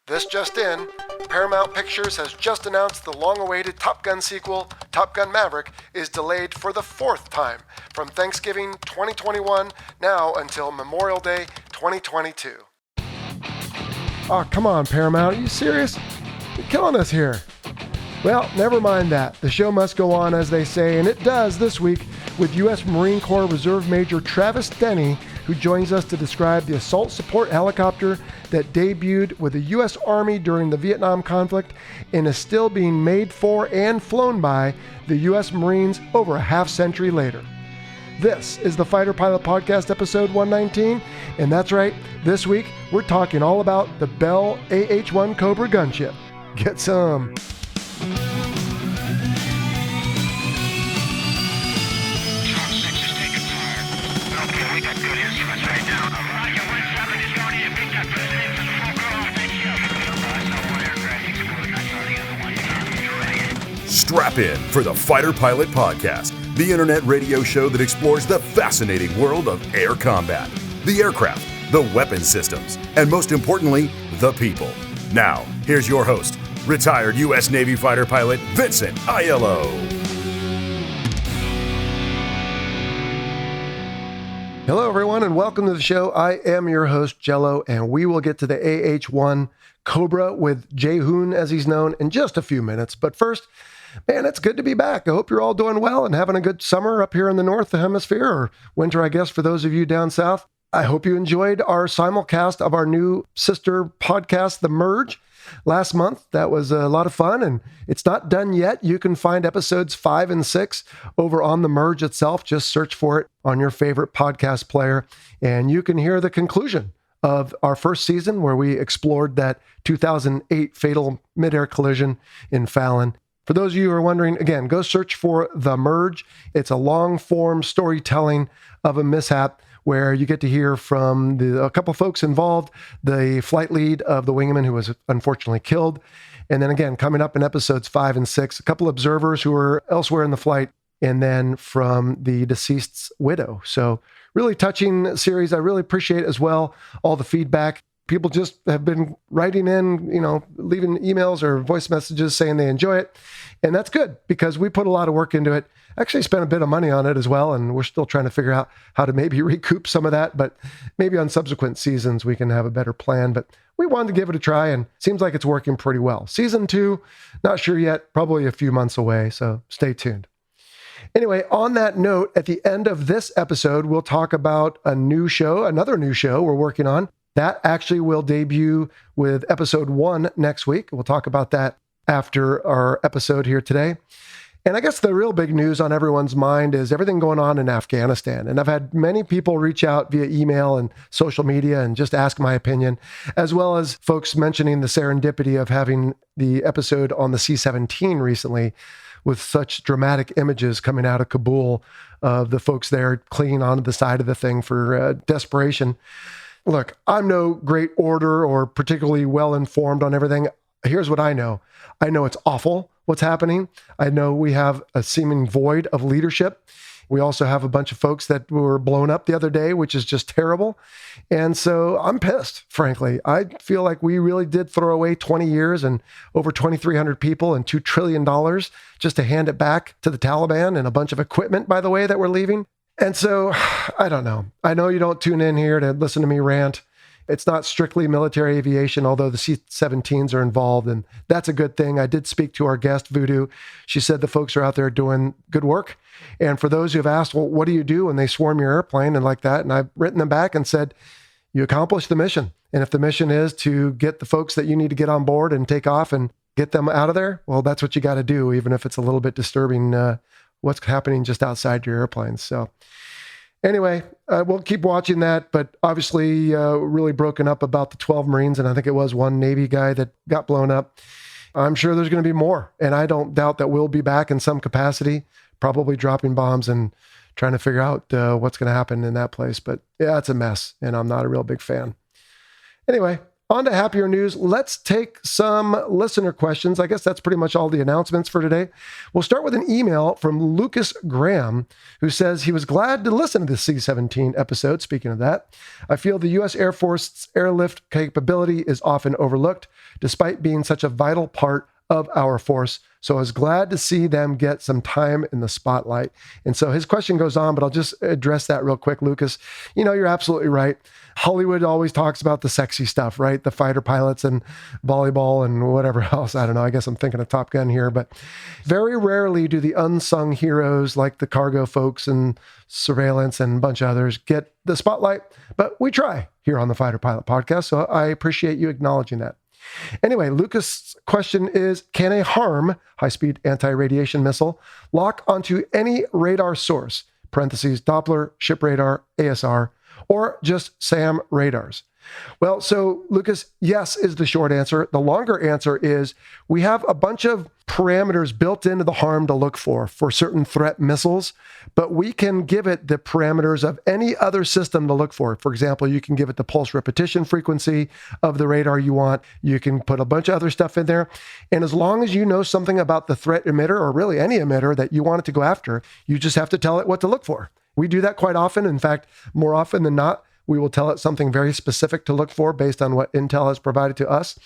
This just in, Paramount Pictures has just announced the long-awaited Top Gun sequel, Top Gun Maverick, is delayed for the fourth time, from Thanksgiving 2021 now until Memorial Day 2022. Oh, come on, Paramount. Are you serious? You're killing us here. Well, never mind that. The show must go on, as they say, and it does this week with U.S. Marine Corps Reserve Major Travis Denny, who joins us to describe the assault support helicopter that debuted with the U.S. Army during the Vietnam conflict and is still being made for and flown by the U.S. Marines over a half-century later. This is the Fighter Pilot Podcast, episode 119, and that's right, this week we're talking all about the Bell AH-1 Cobra gunship. Get some. Strap in for the Fighter Pilot Podcast, the internet radio show that explores the fascinating world of air combat, the aircraft, the weapon systems, and most importantly, the people. Now, here's your host, retired U.S. Navy fighter pilot Vincent Aiello. Hello, everyone, and welcome to the show. I am your host, Jello, and we will get to the AH-1 Cobra with Jayhoon, as he's known, in just a few minutes. But first, man, it's good to be back. I hope you're all doing well and having a good summer up here in the North Hemisphere, or winter, I guess, for those of you down south. I hope you enjoyed our simulcast of our new sister podcast, The Merge, last month. That was a lot of fun, and it's not done yet. You can find episodes 5 and 6 over on The Merge itself. Just search for it on your favorite podcast player, and you can hear the conclusion of our first season, where we explored that 2008 fatal midair collision in Fallon. For those of you who are wondering, again, go search for The Merge. It's a long-form storytelling of a mishap where you get to hear from a couple folks involved, the flight lead of the wingman who was unfortunately killed, and then again, coming up in episodes 5 and 6, a couple observers who were elsewhere in the flight, and then from the deceased's widow. So really touching series. I really appreciate as well all the feedback. People just have been writing in, leaving emails or voice messages saying they enjoy it. And that's good because we put a lot of work into it. Actually spent a bit of money on it as well. And we're still trying to figure out how to maybe recoup some of that. But maybe on subsequent seasons, we can have a better plan. But we wanted to give it a try and seems like it's working pretty well. Season 2, not sure yet, probably a few months away. So stay tuned. Anyway, on that note, at the end of this episode, we'll talk about another new show we're working on. That actually will debut with episode 1 next week. We'll talk about that after our episode here today. And I guess the real big news on everyone's mind is everything going on in Afghanistan. And I've had many people reach out via email and social media and just ask my opinion, as well as folks mentioning the serendipity of having the episode on the C-17 recently with such dramatic images coming out of Kabul of the folks there clinging onto the side of the thing for desperation. Look, I'm no great orator or particularly well-informed on everything. Here's what I know. I know it's awful what's happening. I know we have a seeming void of leadership. We also have a bunch of folks that were blown up the other day, which is just terrible. And so I'm pissed, frankly. I feel like we really did throw away 20 years and over 2,300 people and $2 trillion just to hand it back to the Taliban and a bunch of equipment, by the way, that we're leaving. And so, I don't know. I know you don't tune in here to listen to me rant. It's not strictly military aviation, although the C-17s are involved, and that's a good thing. I did speak to our guest, Voodoo. She said the folks are out there doing good work. And for those who have asked, well, what do you do when they swarm your airplane and like that? And I've written them back and said, you accomplish the mission. And if the mission is to get the folks that you need to get on board and take off and get them out of there, well, that's what you got to do, even if it's a little bit disturbing what's happening just outside your airplanes. So anyway, we'll keep watching that, but obviously really broken up about the 12 Marines, and I think it was one Navy guy that got blown up. I'm sure there's going to be more, and I don't doubt that we'll be back in some capacity, probably dropping bombs and trying to figure out what's going to happen in that place. But yeah, it's a mess, and I'm not a real big fan. Anyway, on to happier news. Let's take some listener questions. I guess that's pretty much all the announcements for today. We'll start with an email from Lucas Graham, who says he was glad to listen to the C-17 episode. Speaking of that, I feel the U.S. Air Force's airlift capability is often overlooked, despite being such a vital part of our force. So I was glad to see them get some time in the spotlight. And so his question goes on, but I'll just address that real quick, Lucas. You're absolutely right. Hollywood always talks about the sexy stuff, right? The fighter pilots and volleyball and whatever else. I don't know. I guess I'm thinking of Top Gun here, but very rarely do the unsung heroes like the cargo folks and surveillance and a bunch of others get the spotlight, but we try here on the Fighter Pilot Podcast. So I appreciate you acknowledging that. Anyway, Lucas' question is, can a HARM, high-speed anti-radiation missile, lock onto any radar source, parentheses, Doppler, ship radar, ASR, or just SAM radars? Well, so Lucas, yes is the short answer. The longer answer is we have a bunch of parameters built into the HARM to look for certain threat missiles, but we can give it the parameters of any other system to look for. For example, you can give it the pulse repetition frequency of the radar you want. You can put a bunch of other stuff in there. And as long as you know something about the threat emitter, or really any emitter that you want it to go after, you just have to tell it what to look for. We do that quite often. In fact, more often than not, we will tell it something very specific to look for based on what Intel has provided to us,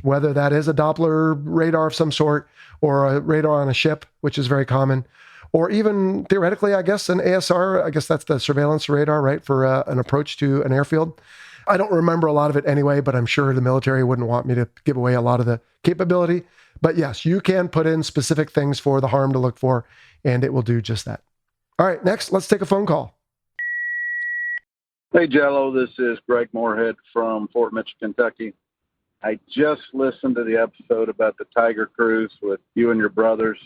whether that is a Doppler radar of some sort or a radar on a ship, which is very common, or even theoretically, I guess, an ASR. I guess that's the surveillance radar, right, for an approach to an airfield. I don't remember a lot of it anyway, but I'm sure the military wouldn't want me to give away a lot of the capability. But yes, you can put in specific things for the HARM to look for, and it will do just that. All right, next, let's take a phone call. Hey, Jello, this is Greg Moorhead from Fort Mitchell, Kentucky. I just listened to the episode about the Tiger Cruise with you and your brothers.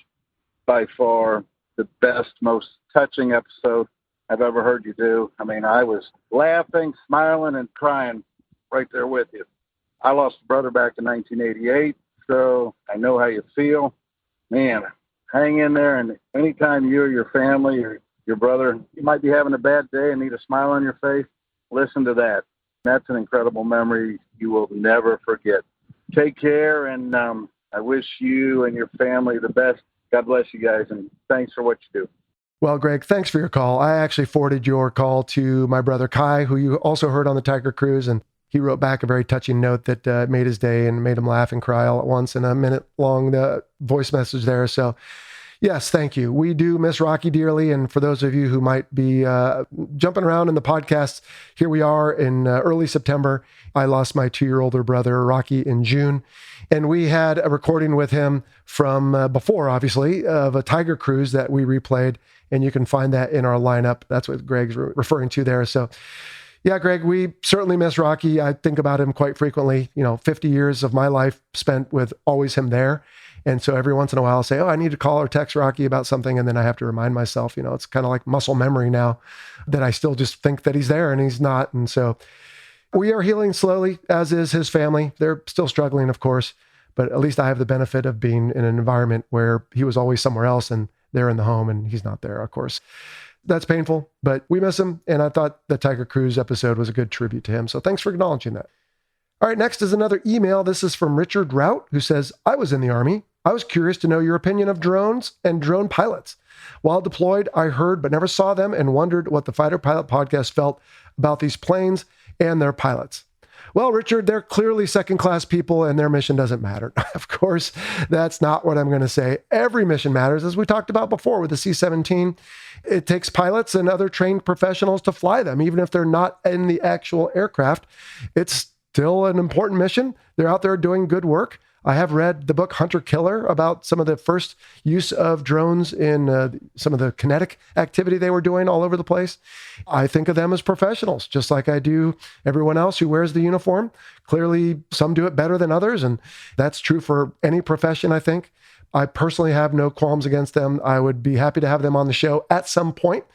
By far, the best, most touching episode I've ever heard you do. I mean, I was laughing, smiling, and crying right there with you. I lost a brother back in 1988, so I know how you feel. Man, hang in there, and anytime you or your family or your brother, you might be having a bad day and need a smile on your face, listen to that. That's an incredible memory you will never forget. Take care, and I wish you and your family the best. God bless you guys, and thanks for what you do. Well, Greg, thanks for your call. I actually forwarded your call to my brother Kai, who you also heard on the Tiger Cruise, and he wrote back a very touching note that made his day and made him laugh and cry all at once in a minute long voice message there. So yes, thank you. We do miss Rocky dearly. And for those of you who might be jumping around in the podcast, here we are in early September. I lost my 2-year-older brother, Rocky, in June. And we had a recording with him from before, obviously, of a Tiger Cruise that we replayed. And you can find that in our lineup. That's what Greg's referring to there. So yeah, Greg, we certainly miss Rocky. I think about him quite frequently. 50 years of my life spent with always him there. And so every once in a while I'll say, I need to call or text Rocky about something. And then I have to remind myself, it's kind of like muscle memory now that I still just think that he's there and he's not. And so we are healing slowly, as is his family. They're still struggling, of course, but at least I have the benefit of being in an environment where he was always somewhere else and they're in the home and he's not there, of course. That's painful, but we miss him. And I thought the Tiger Cruise episode was a good tribute to him. So thanks for acknowledging that. All right, next is another email. This is from Richard Rout, who says, I was in the Army. I was curious to know your opinion of drones and drone pilots. While deployed, I heard but never saw them and wondered what the Fighter Pilot Podcast felt about these planes and their pilots. Well, Richard, they're clearly second-class people and their mission doesn't matter. Of course, that's not what I'm going to say. Every mission matters, as we talked about before with the C-17. It takes pilots and other trained professionals to fly them, even if they're not in the actual aircraft. It's still an important mission. They're out there doing good work. I have read the book Hunter Killer about some of the first use of drones in some of the kinetic activity they were doing all over the place. I think of them as professionals, just like I do everyone else who wears the uniform. Clearly, some do it better than others, and that's true for any profession, I think. I personally have no qualms against them. I would be happy to have them on the show at some point.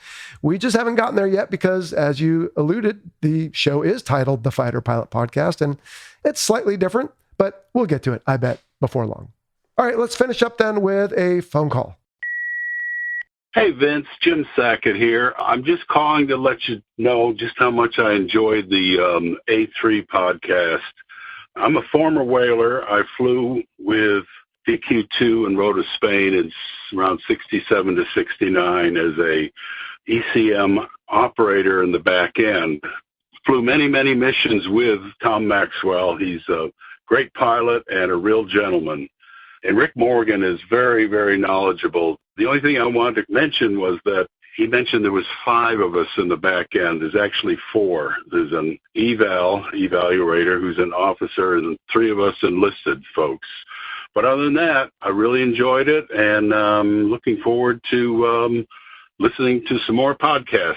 We just haven't gotten there yet because, as you alluded, the show is titled The Fighter Pilot Podcast, and it's slightly different. But we'll get to it, I bet, before long. All right, let's finish up then with a phone call. Hey, Vince, Jim Sackett here. I'm just calling to let you know just how much I enjoyed the A3 podcast. I'm a former whaler. I flew with DQ2 and rode to Spain in around 67 to 69 as a ECM operator in the back end. Flew many, many missions with Tom Maxwell. He's a great pilot and a real gentleman. And Rick Morgan is very, very knowledgeable. The only thing I wanted to mention was that he mentioned there was 5 of us in the back end. There's actually 4. There's an evaluator who's an officer, and 3 of us enlisted folks. But other than that, I really enjoyed it, and looking forward to listening to some more podcasts.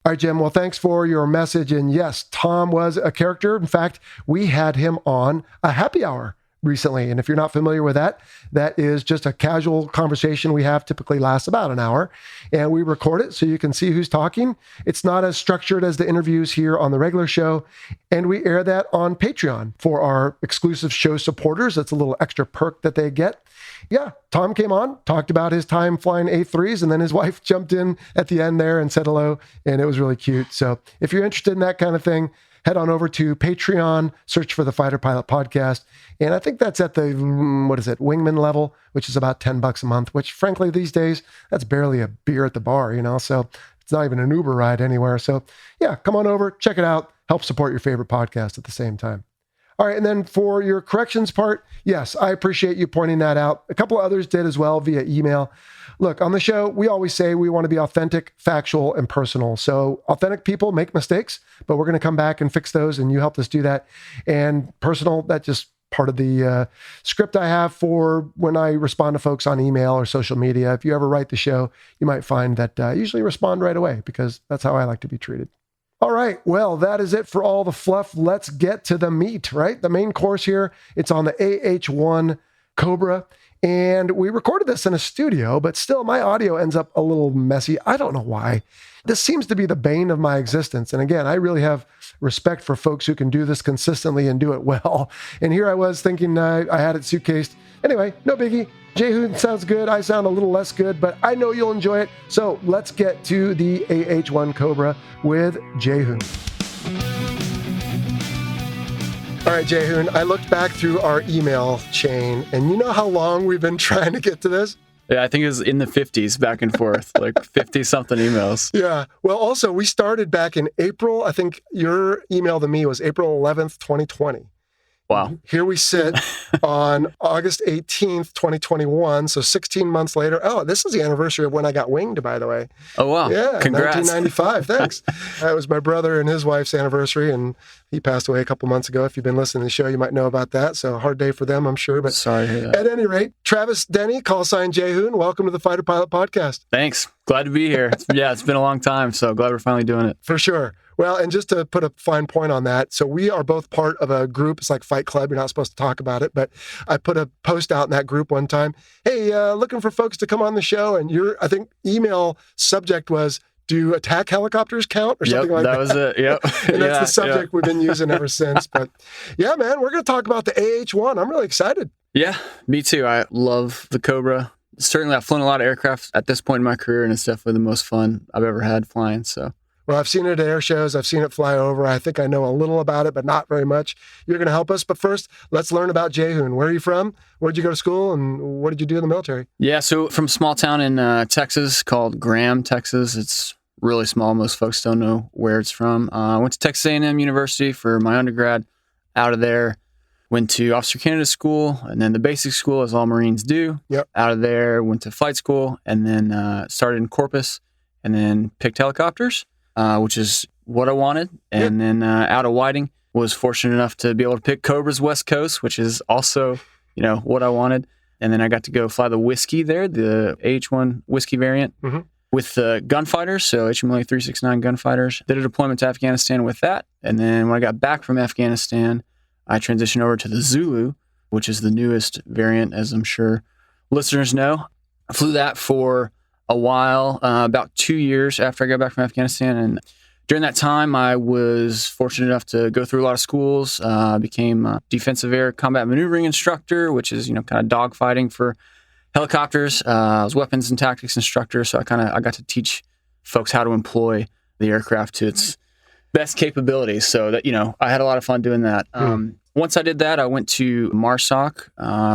All right, Jim. Well, thanks for your message. And yes, Tom was a character. In fact, we had him on a happy hour recently. And if you're not familiar with that, that is just a casual conversation we have, typically lasts about an hour, and we record it so you can see who's talking. It's not as structured as the interviews here on the regular show, and we air that on Patreon for our exclusive show supporters. That's a little extra perk that they get. Yeah, Tom came on, talked about his time flying A3s, and then his wife jumped in at the end there and said hello, and it was really cute. So if you're interested in that kind of thing, head on over to Patreon, search for the Fighter Pilot Podcast. And I think that's at the, wingman level, which is about $10 a month, which frankly, these days, that's barely a beer at the bar, so it's not even an Uber ride anywhere. So yeah, come on over, check it out, help support your favorite podcast at the same time. All right, and then for your corrections part, yes, I appreciate you pointing that out. A couple others did as well via email. Look, on the show, we always say we want to be authentic, factual, and personal. So authentic people make mistakes, but we're going to come back and fix those, and you helped us do that. And personal, that's just part of the script I have for when I respond to folks on email or social media. If you ever write the show, you might find that I usually respond right away because that's how I like to be treated. All right, well, that is it for all the fluff. Let's get to the meat, right? The main course here, it's on the AH-1 Cobra. And we recorded this in a studio, but still my audio ends up a little messy. I don't know why. This seems to be the bane of my existence. And again, I really have respect for folks who can do this consistently and do it well. And here I was thinking I had it suitcased. Anyway, no biggie. Jayhoon sounds good. I sound a little less good, but I know you'll enjoy it. So let's get to the AH-1 Cobra with Jayhoon. All right, Jayhoon, I looked back through our email chain, and you know how long we've been trying to get to this? Yeah, I think it was in the 50s back and forth, like 50-something emails. Yeah. Well, also, we started back in April. I think your email to me was April 11th, 2020. Wow. Here we sit on August 18th, 2021. So 16 months later. Oh, this is the anniversary of when I got winged, by the way. Oh, wow. Yeah. Congrats. 1995. Thanks. That was my brother and his wife's anniversary, and he passed away a couple months ago. If you've been listening to the show, you might know about that. So a hard day for them, I'm sure. But sorry to hear that. At any rate, Travis Denny, call sign Jayhoon, welcome to the Fighter Pilot Podcast. Thanks. Glad to be here. It's been a long time, so glad we're finally doing it. For sure. Well, and just to put a fine point on that, so we are both part of a group. It's like Fight Club. You're not supposed to talk about it, but I put a post out in that group one time. Hey, looking for folks to come on the show. And I think, email subject was, do attack helicopters count or something like that? That was it. Yep. And that's the subject we've been using ever since. But yeah, man, we're going to talk about the AH-1. I'm really excited. Yeah, me too. I love the Cobra. Certainly, I've flown a lot of aircraft at this point in my career, and it's definitely the most fun I've ever had flying. So. Well, I've seen it at air shows. I've seen it fly over. I think I know a little about it, but not very much. You're going to help us. But first, let's learn about Jayhoon. Where are you from? Where did you go to school? And what did you do in the military? Yeah, so from a small town in Texas called Graham, Texas. It's really small. Most folks don't know where it's from. I went to Texas A&M University for my undergrad. Out of there, went to Officer Candidate School, and then the basic school, as all Marines do. Yep. Out of there, went to flight school, and then started in Corpus, and then picked helicopters. Which is what I wanted. And then out of Whiting, was fortunate enough to be able to pick Cobra's West Coast, which is also, what I wanted. And then I got to go fly the Whiskey there, the AH-1 Whiskey variant with the gunfighters, so HMLA 369 gunfighters. Did a deployment to Afghanistan with that. And then when I got back from Afghanistan, I transitioned over to the Zulu, which is the newest variant, as I'm sure listeners know. I flew that for a while, about 2 years after I got back from Afghanistan. And during that time, I was fortunate enough to go through a lot of schools, became a defensive air combat maneuvering instructor, which is, kind of dogfighting for helicopters. I was weapons and tactics instructor. So I got to teach folks how to employ the aircraft to its best capabilities. So that, I had a lot of fun doing that. once I did that, I went to MARSOC,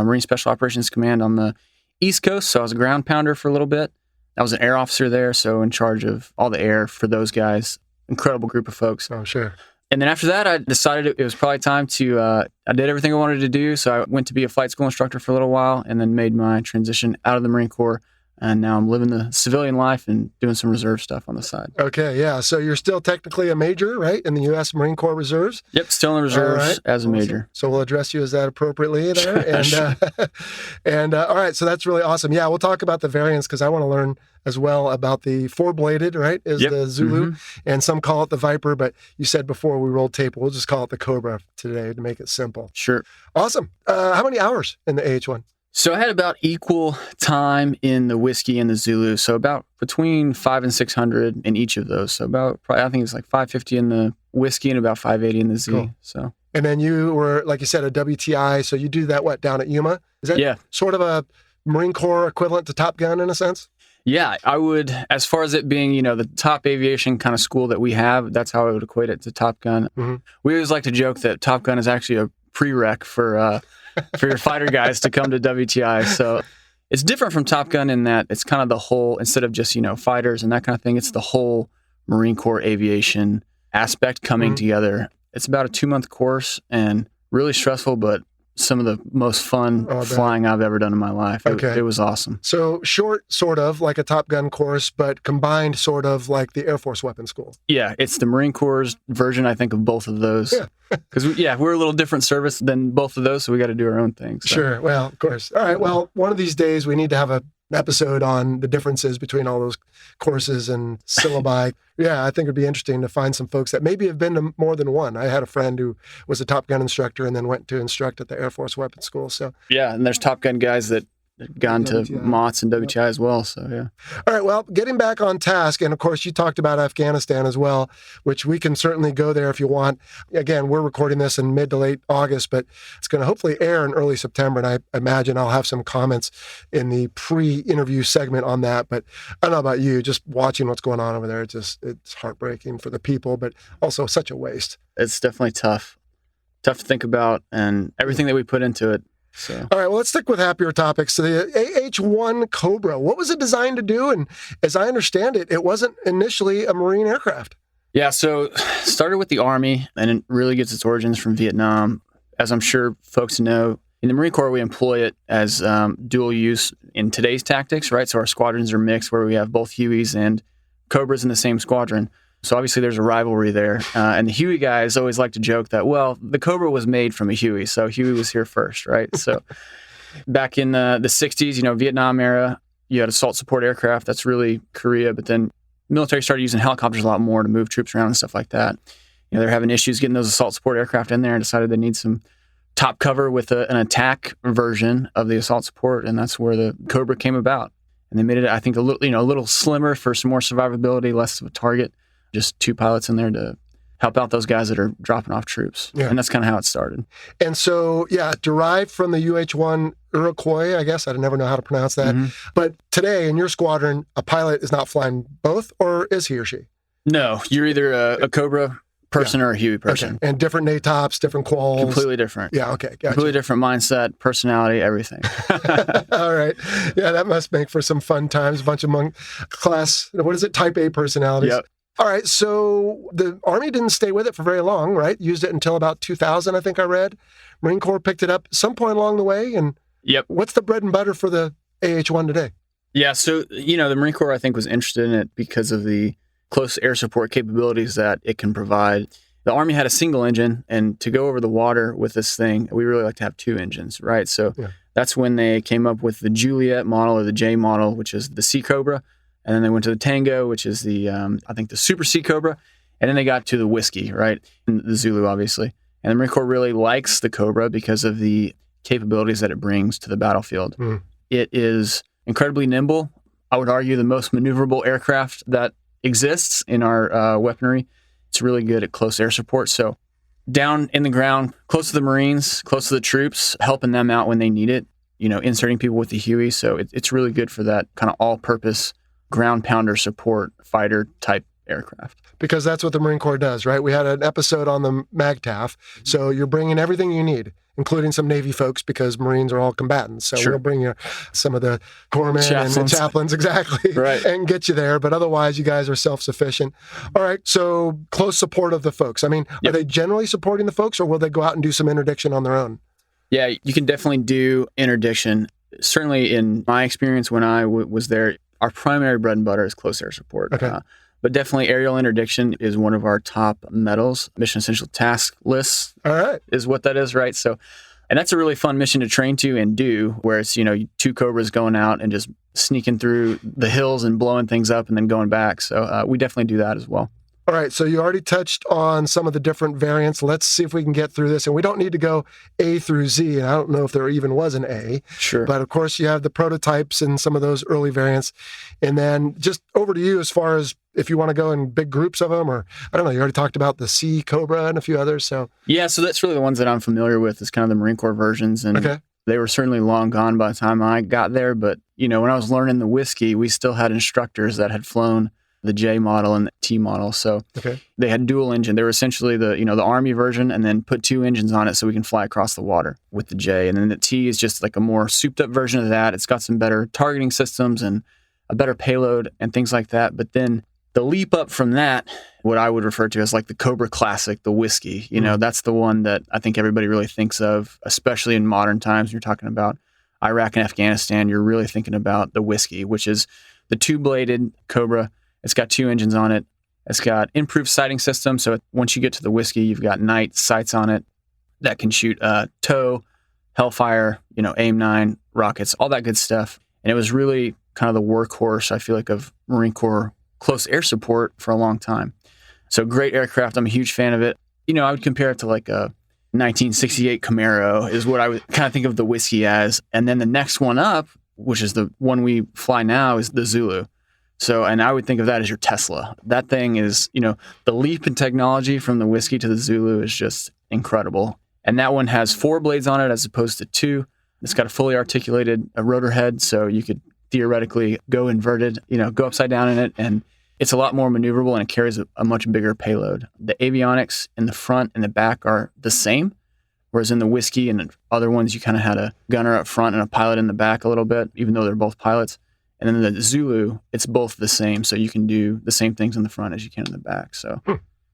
Marine Special Operations Command on the East Coast. So I was a ground pounder for a little bit. I was an air officer there, so in charge of all the air for those guys. Incredible group of folks. Oh, sure. And then after that, I decided it was probably time to, I did everything I wanted to do. So I went to be a flight school instructor for a little while and then made my transition out of the Marine Corps. And now I'm living the civilian life and doing some reserve stuff on the side. Okay, yeah. So you're still technically a major, right, in the U.S. Marine Corps Reserves? Yep, still in the reserves as a major. So we'll address you as that appropriately there. And all right, so that's really awesome. Yeah, we'll talk about the variants because I want to learn as well about the four-bladed, right, is the Zulu, and some call it the Viper, but you said before we rolled tape, we'll just call it the Cobra today to make it simple. Sure. Awesome. How many hours in the AH-1? So I had about equal time in the Whiskey and the Zulu. So about between 500 and 600 in each of those. So about, probably, I think it's like 550 in the Whiskey and about 580 in the Z. Cool. So. And then you were, like you said, a WTI. So you do that, down at Yuma? Is that sort of a Marine Corps equivalent to Top Gun in a sense? Yeah, I would, as far as it being, the top aviation kind of school that we have, that's how I would equate it to Top Gun. Mm-hmm. We always like to joke that Top Gun is actually a prereq for your fighter guys to come to WTI. So it's different from Top Gun in that it's kind of the whole, instead of just, fighters and that kind of thing, it's the whole Marine Corps aviation aspect coming together. It's about a 2-month course and really stressful, but some of the most fun flying I've ever done in my life. It was awesome. So short, sort of like a Top Gun course, but combined sort of like the Air Force Weapons School. Yeah, it's the Marine Corps' version, I think, of both of those. Yeah. Because, we're a little different service than both of those, so we got to do our own thing. So. Sure. Well, of course. All right. Well, one of these days we need to have an episode on the differences between all those courses and syllabi. Yeah, I think it'd be interesting to find some folks that maybe have been to more than one. I had a friend who was a Top Gun instructor and then went to instruct at the Air Force Weapons School. So yeah, and there's Top Gun guys that gone to MOTS and WTI as well. So yeah. All right. Well, getting back on task, and of course you talked about Afghanistan as well, which we can certainly go there if you want. Again, we're recording this in mid to late August, but it's going to hopefully air in early September, and I imagine I'll have some comments in the pre-interview segment on that. But I don't know about you, just watching what's going on over there, it's heartbreaking for the people, but also such a waste. It's definitely tough to think about, and everything that we put into it. So. All right, well, let's stick with happier topics. So the AH-1 Cobra, what was it designed to do? And as I understand it, it wasn't initially a Marine aircraft. Yeah, so it started with the Army, and it really gets its origins from Vietnam. As I'm sure folks know, in the Marine Corps, we employ it as dual use in today's tactics, right? So our squadrons are mixed where we have both Hueys and Cobras in the same squadron. So obviously there's a rivalry there. And the Huey guys always like to joke that, well, the Cobra was made from a Huey, so Huey was here first, right? So back in the 60s, Vietnam era, you had assault support aircraft. That's really Korea. But then military started using helicopters a lot more to move troops around and stuff like that. They're having issues getting those assault support aircraft in there and decided they need some top cover with an attack version of the assault support. And that's where the Cobra came about. And they made it, I think, a little slimmer for some more survivability, less of a target. Just 2 pilots in there to help out those guys that are dropping off troops. Yeah. And that's kind of how it started. And so, derived from the UH-1 Iroquois, I guess. I never know how to pronounce that. Mm-hmm. But today in your squadron, a pilot is not flying both, or is he or she? No, you're either a Cobra person or a Huey person. Okay. And different NATOPs, different quals. Completely different. Yeah, okay. Gotcha. Completely different mindset, personality, everything. All right. Yeah, that must make for some fun times. A bunch of Type A personalities. Yep. All right, so the Army didn't stay with it for very long, right? Used it until about 2000, I think I read. Marine Corps picked it up some point along the way. And what's the bread and butter for the AH-1 today? Yeah, so, the Marine Corps, I think, was interested in it because of the close air support capabilities that it can provide. The Army had a single engine, and to go over the water with this thing, we really like to have 2 engines, right? So that's when they came up with the Juliet model or the J model, which is the Sea Cobra. And then they went to the Tango, which is the, I think, the Super Sea Cobra. And then they got to the Whiskey, right? And the Zulu, obviously. And the Marine Corps really likes the Cobra because of the capabilities that it brings to the battlefield. Mm. It is incredibly nimble. I would argue the most maneuverable aircraft that exists in our weaponry. It's really good at close air support. So down in the ground, close to the Marines, close to the troops, helping them out when they need it, inserting people with the Huey. So it's really good for that kind of all-purpose ground pounder support fighter type aircraft. Because that's what the Marine Corps does, right? We had an episode on the MAGTAF. So you're bringing everything you need, including some Navy folks, because Marines are all combatants. So we'll bring you some of the corpsmen and chaplains, exactly, right, and get you there. But otherwise, you guys are self-sufficient. All right. So close support of the folks. I mean, are they generally supporting the folks, or will they go out and do some interdiction on their own? Yeah, you can definitely do interdiction. Certainly in my experience when I was there, our primary bread and butter is close air support. Okay. But definitely aerial interdiction is one of our top medals. Mission essential task lists is what that is, right? So, and that's a really fun mission to train to and do, where it's, 2 Cobras going out and just sneaking through the hills and blowing things up and then going back. So we definitely do that as well. All right, so you already touched on some of the different variants. Let's see if we can get through this. And we don't need to go A through Z, and I don't know if there even was an A. Sure. But of course, you have the prototypes and some of those early variants. And then just over to you as far as if you want to go in big groups of them, or I don't know, you already talked about the C Cobra and a few others. So yeah, so that's really the ones that I'm familiar with, is kind of the Marine Corps versions. And they were certainly long gone by the time I got there. But, when I was learning the whiskey, we still had instructors that had flown the J model and the T model. So they had dual engine. They were essentially the Army version, and then put 2 engines on it so we can fly across the water with the J. And then the T is just like a more souped up version of that. It's got some better targeting systems and a better payload and things like that. But then the leap up from that, what I would refer to as like the Cobra Classic, the whiskey, that's the one that I think everybody really thinks of, especially in modern times. You're talking about Iraq and Afghanistan, you're really thinking about the whiskey, which is the 2-bladed Cobra. It's got 2 engines on it. It's got improved sighting system. So once you get to the whiskey, you've got night sights on it that can shoot TOW, Hellfire, AIM-9 rockets, all that good stuff. And it was really kind of the workhorse, I feel like, of Marine Corps close air support for a long time. So great aircraft. I'm a huge fan of it. I would compare it to like a 1968 Camaro is what I would kind of think of the whiskey as. And then the next one up, which is the one we fly now, is the Zulu. So, and I would think of that as your Tesla. That thing is, the leap in technology from the whiskey to the Zulu is just incredible. And that one has 4 blades on it as opposed to 2. It's got a fully articulated rotor head, so you could theoretically go inverted, go upside down in it, and it's a lot more maneuverable, and it carries a much bigger payload. The avionics in the front and the back are the same, whereas in the whiskey and other ones, you kind of had a gunner up front and a pilot in the back a little bit, even though they're both pilots. And then the Zulu, it's both the same. So you can do the same things in the front as you can in the back. So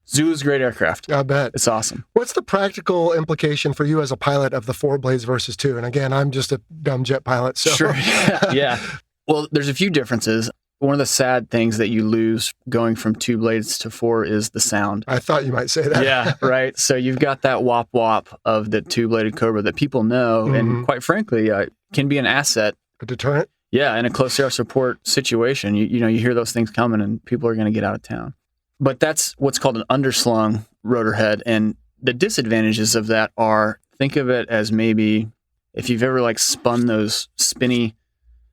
Zulu's a great aircraft. I bet. It's awesome. What's the practical implication for you as a pilot of the 4 blades versus 2? And again, I'm just a dumb jet pilot. So. Sure. Yeah. Well, there's a few differences. One of the sad things that you lose going from 2 blades to 4 is the sound. I thought you might say that. Yeah, right. So you've got that wop wop of the 2-bladed Cobra that people know, and quite frankly, can be an asset. A deterrent? Yeah, in a close air support situation, you hear those things coming and people are going to get out of town. But that's what's called an underslung rotor head. And the disadvantages of that are, think of it as maybe if you've ever spun those spinny,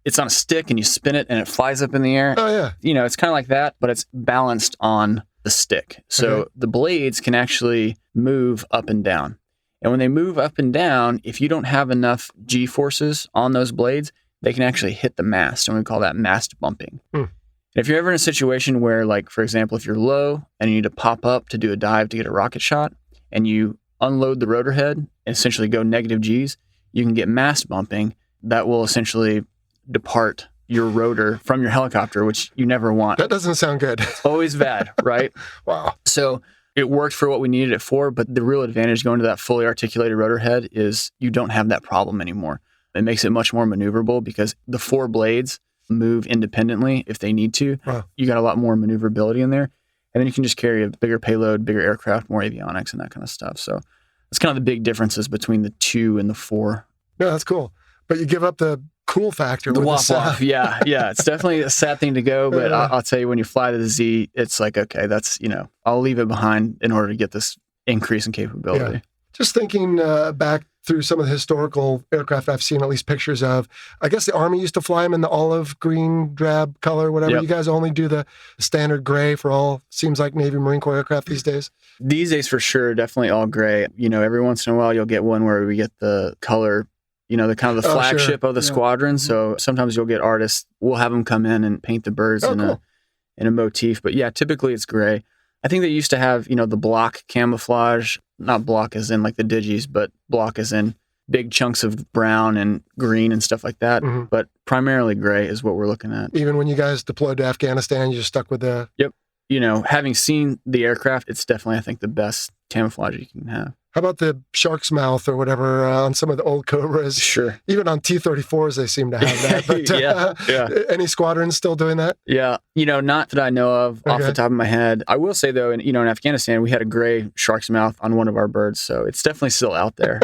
it's on a stick and you spin it and it flies up in the air. Oh, yeah. It's kind of like that, but it's balanced on the stick. So the blades can actually move up and down. And when they move up and down, if you don't have enough G-forces on those blades, they can actually hit the mast, and we call that mast bumping. And if you're ever in a situation where, for example, if you're low and you need to pop up to do a dive to get a rocket shot, and you unload the rotor head and essentially go negative Gs, you can get mast bumping that will essentially depart your rotor from your helicopter, which you never want. That doesn't sound good. It's always bad, right? Wow. So it worked for what we needed it for, but the real advantage going to that fully articulated rotor head is you don't have that problem anymore. It makes it much more maneuverable because the 4 blades move independently if they need to. Wow. You got a lot more maneuverability in there. And then you can just carry a bigger payload, bigger aircraft, more avionics and that kind of stuff. So that's kind of the big differences between the 2 and the 4. Yeah, that's cool. But you give up the cool factor. The with wop off. Yeah. It's definitely a sad thing to go, but I'll tell you, when you fly to the Z, it's like, okay, that's, I'll leave it behind in order to get this increase in capability. Yeah. Just thinking back through some of the historical aircraft I've seen, at least pictures of, I guess the Army used to fly them in the olive, green, drab color, whatever. Yep. You guys only do the standard gray for all, seems like Navy Marine Corps aircraft these days. These days, for sure, definitely all gray. Every once in a while, you'll get one where we get the color, the kind of the flagship of the squadron. So sometimes you'll get artists, we'll have them come in and paint the birds in in a motif. But yeah, typically it's gray. I think they used to have, the block camouflage, not block as in like the digis, but block as in big chunks of brown and green and stuff like that. Mm-hmm. But primarily gray is what we're looking at. Even when you guys deployed to Afghanistan, you just stuck with the... Yep. Having seen the aircraft, it's definitely, I think, the best camouflage you can have. How about the shark's mouth or whatever on some of the old Cobras? Sure. Even on T-34s, they seem to have that. But yeah. Any squadrons still doing that? Yeah. Not that I know of off the top of my head. I will say, though, in Afghanistan, we had a gray shark's mouth on one of our birds. So it's definitely still out there.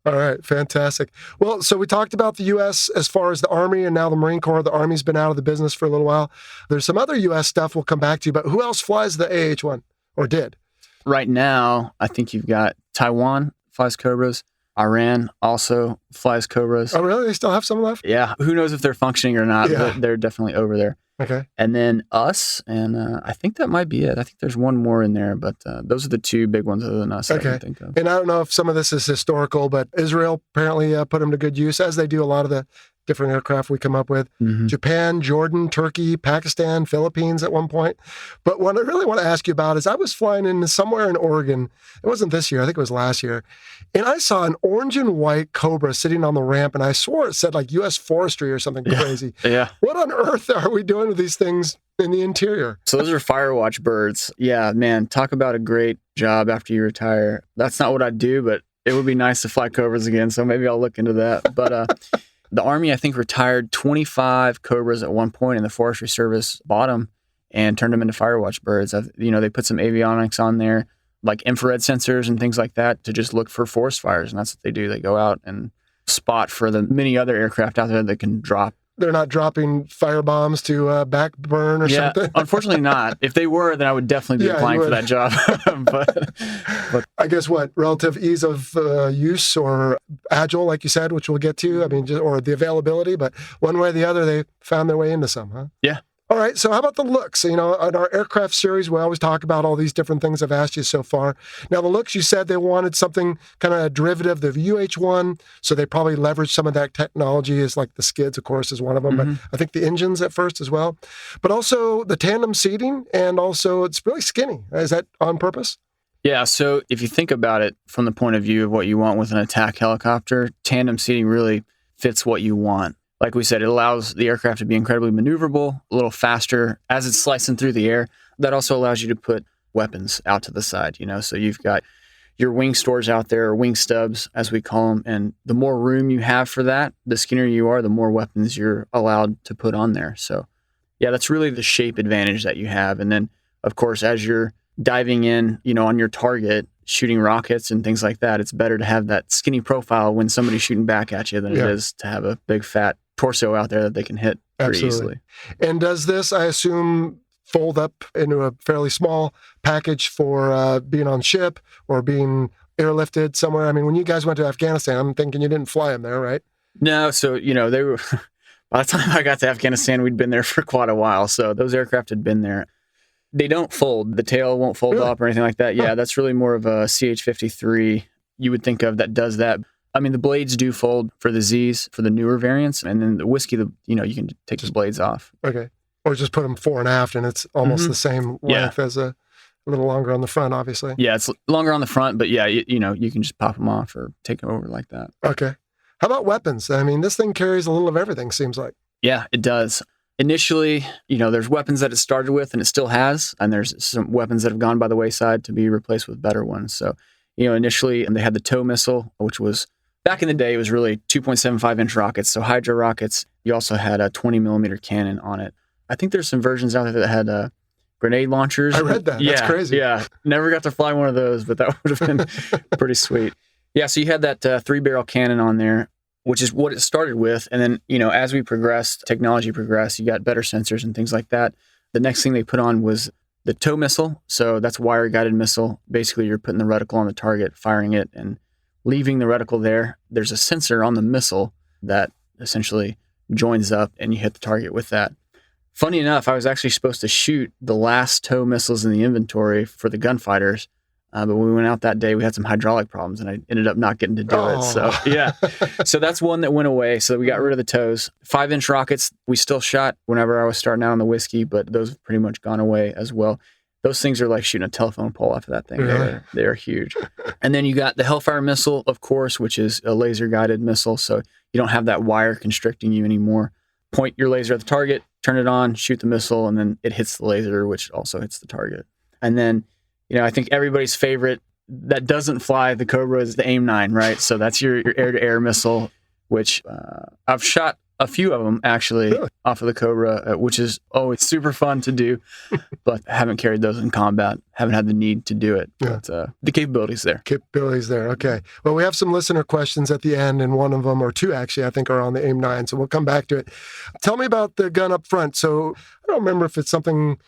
All right. Fantastic. Well, so we talked about the U.S. as far as the Army and now the Marine Corps. The Army's been out of the business for a little while. There's some other U.S. stuff we'll come back to, but who else flies the AH-1 or did? Right now, I think you've got Taiwan flies Cobras. Iran also flies Cobras. Oh, really? They still have some left? Yeah. Who knows if they're functioning or not, but they're definitely over there. Okay. And then us, and I think that might be it. I think there's one more in there, but those are the two big ones other than us that I can think of. And I don't know if some of this is historical, but Israel apparently put them to good use, as they do a lot of the different aircraft we come up with. Mm-hmm. Japan, Jordan, Turkey, Pakistan, Philippines at one point. But what I really want to ask you about is I was flying in somewhere in Oregon. It wasn't this year. I think it was last year. And I saw an orange and white Cobra sitting on the ramp, and I swore it said like U.S. Forestry or something crazy. Yeah. What on earth are we doing with these things in the interior? So those are Firewatch birds. Yeah, man, talk about a great job after you retire. That's not what I do, but it would be nice to fly Cobras again, so maybe I'll look into that. But the Army, I think, retired 25 Cobras at one point, and the Forestry Service bought them and turned them into Firewatch birds. They put some avionics on there, like infrared sensors and things like that, to just look for forest fires, and that's what they do. They go out and spot for the many other aircraft out there that can drop. They're not dropping fire bombs to backburn or something? Unfortunately not. If they were, then I would definitely be applying for that job. but I guess relative ease of use or agile, like you said, which we'll get to, or the availability, but one way or the other, they found their way into some, huh? Yeah. All right, so how about the looks? In our aircraft series, we always talk about all these different things I've asked you so far. Now, the looks, you said they wanted something kind of a derivative of the UH-1, so they probably leveraged some of that technology, as like the skids, of course, is one of them, but I think the engines at first as well. But also the tandem seating, and also it's really skinny. Is that on purpose? Yeah, so if you think about it from the point of view of what you want with an attack helicopter, tandem seating really fits what you want. Like we said, it allows the aircraft to be incredibly maneuverable, a little faster as it's slicing through the air. That also allows you to put weapons out to the side, So you've got your wing stores out there, or wing stubs, as we call them. And the more room you have for that, the skinnier you are, the more weapons you're allowed to put on there. So yeah, that's really the shape advantage that you have. And then, of course, as you're diving in, on your target, shooting rockets and things like that, it's better to have that skinny profile when somebody's shooting back at you than it is to have a big fat torso out there that they can hit pretty easily. And does this, I assume, fold up into a fairly small package for being on ship or being airlifted somewhere? When you guys went to Afghanistan, I'm thinking you didn't fly them there, right? No, so, they were, by the time I got to Afghanistan, we'd been there for quite a while. So those aircraft had been there. They don't fold. The tail won't fold up or anything like that. Yeah, that's really more of a CH-53 you would think of that does that. The blades do fold for the Z's, for the newer variants, and then the whiskey, you can take the blades off. Okay. Or just put them fore and aft, and it's almost the same length as a little longer on the front, obviously. Yeah, it's longer on the front, but yeah, you can just pop them off or take them over like that. Okay. How about weapons? This thing carries a little of everything, seems like. Yeah, it does. Initially, there's weapons that it started with, and it still has, and there's some weapons that have gone by the wayside to be replaced with better ones. So, initially, they had the tow missile, which was, back in the day, it was really 2.75-inch rockets, so Hydra rockets. You also had a 20-millimeter cannon on it. I think there's some versions out there that had grenade launchers. I read that. That's crazy. Yeah, never got to fly one of those, but that would have been pretty sweet. Yeah, so you had that 3-barrel cannon on there, which is what it started with. And then, as we progressed, technology progressed, you got better sensors and things like that. The next thing they put on was the tow missile. So that's a wire-guided missile. Basically, you're putting the reticle on the target, firing it, and leaving the reticle there. There's a sensor on the missile that essentially joins up, and you hit the target with that. Funny enough, I was actually supposed to shoot the last tow missiles in the inventory for the gunfighters But when we went out that day, we had some hydraulic problems, and I ended up not getting to do it. So, yeah. So that's one that went away. So we got rid of the toes. 5-inch rockets, we still shot whenever I was starting out on the whiskey, but those have pretty much gone away as well. Those things are like shooting a telephone pole off of that thing. Really? They're huge. And then you got the Hellfire missile, of course, which is a laser-guided missile, so you don't have that wire constricting you anymore. Point your laser at the target, turn it on, shoot the missile, and then it hits the laser, which also hits the target. And then, I think everybody's favorite that doesn't fly the Cobra is the AIM-9, right? So that's your air-to-air missile, which I've shot a few of them, actually, off of the Cobra, which is always super fun to do, but I haven't carried those in combat. Haven't had the need to do it. Yeah. But the capability's there. Capabilities there. Okay. Well, we have some listener questions at the end, and one of them, or two actually, I think are on the AIM-9, so we'll come back to it. Tell me about the gun up front. So I don't remember if it's something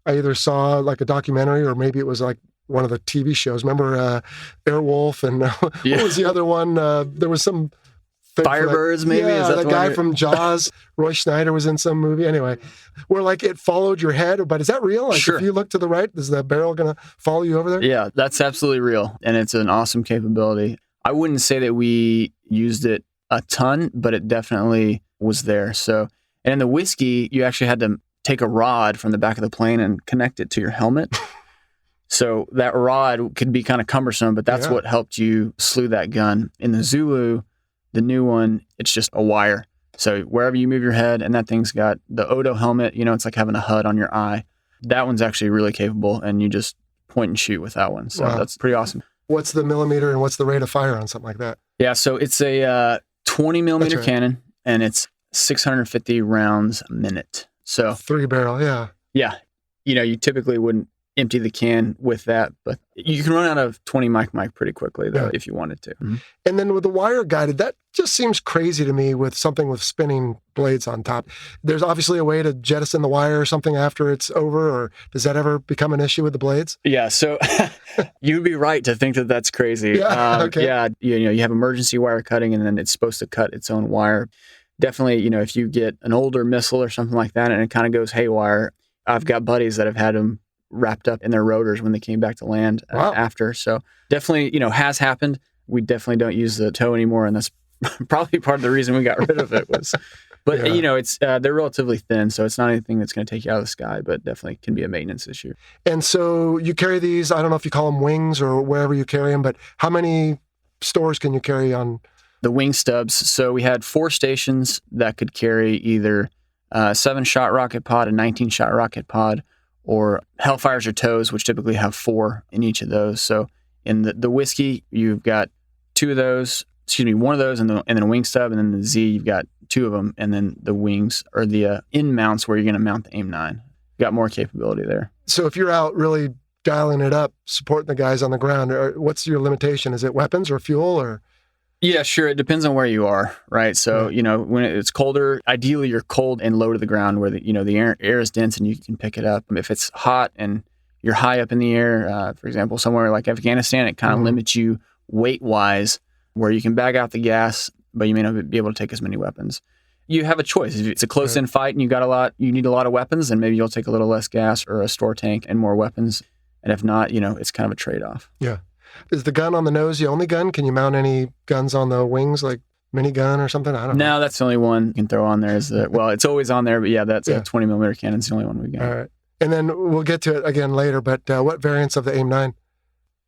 I either saw like a documentary or maybe it was like one of the TV shows. Remember Airwolf and what was the other one? There was some... Firebirds, maybe? Yeah, is that the guy from Jaws, Roy Schneider, was in some movie. Anyway, where like it followed your head, but is that real? Like Sure. If you look to the right, is the barrel going to follow you over there? Yeah, that's absolutely real, and it's an awesome capability. I wouldn't say that we used it a ton, but it definitely was there. So, and in the whiskey, you actually had to take a rod from the back of the plane and connect it to your helmet. So that rod could be kind of cumbersome, but that's what helped you slew that gun. In the Zulu, the new one, it's just a wire. So wherever you move your head, and that thing's got the Odo helmet, it's like having a HUD on your eye. That one's actually really capable, and you just point and shoot with that one. So that's pretty awesome. What's the millimeter and what's the rate of fire on something like that? Yeah, so it's a 20 millimeter cannon, and it's 650 rounds a minute. So 3-barrel, yeah. Yeah. You typically wouldn't empty the can with that, but you can run out of 20 mic pretty quickly though, if you wanted to. Mm-hmm. And then with the wire guided, that just seems crazy to me with something with spinning blades on top. There's obviously a way to jettison the wire or something after it's over, or does that ever become an issue with the blades? Yeah, so you'd be right to think that that's crazy. Yeah, okay. Yeah, you have emergency wire cutting, and then it's supposed to cut its own wire. Definitely, if you get an older missile or something like that and it kind of goes haywire, I've got buddies that have had them wrapped up in their rotors when they came back to land after. So definitely, has happened. We definitely don't use the toe anymore, and that's probably part of the reason we got rid of it was. But it's they're relatively thin, so it's not anything that's going to take you out of the sky, but definitely can be a maintenance issue. And so you carry these, I don't know if you call them wings or wherever you carry them, but how many stores can you carry on? The wing stubs. So we had 4 stations that could carry either a 7-shot rocket pod, a 19-shot rocket pod, or Hellfires or toes, which typically have 4 in each of those. So in the whiskey, you've got 2 of those, one of those, and then a wing stub, and then the Z, you've got 2 of them, and then the wings or the in mounts where you're going to mount the AIM-9. You've got more capability there. So if you're out really dialing it up, supporting the guys on the ground, what's your limitation? Is it weapons or fuel or? Yeah, sure. It depends on where you are, right? So, when it's colder, ideally you're cold and low to the ground where the air is dense and you can pick it up. If it's hot and you're high up in the air, for example, somewhere like Afghanistan, it kind of limits you weight-wise where you can bag out the gas, but you may not be able to take as many weapons. You have a choice. If it's a close-in fight and you need a lot of weapons, then maybe you'll take a little less gas or a store tank and more weapons. And if not, it's kind of a trade-off. Yeah. Is the gun on the nose the only gun? Can you mount any guns on the wings, like minigun or something? I don't know. No, that's the only one you can throw on there. It's always on there, but that's a 20 millimeter cannon. It's the only one we got. All right. And then we'll get to it again later, but what variants of the AIM-9?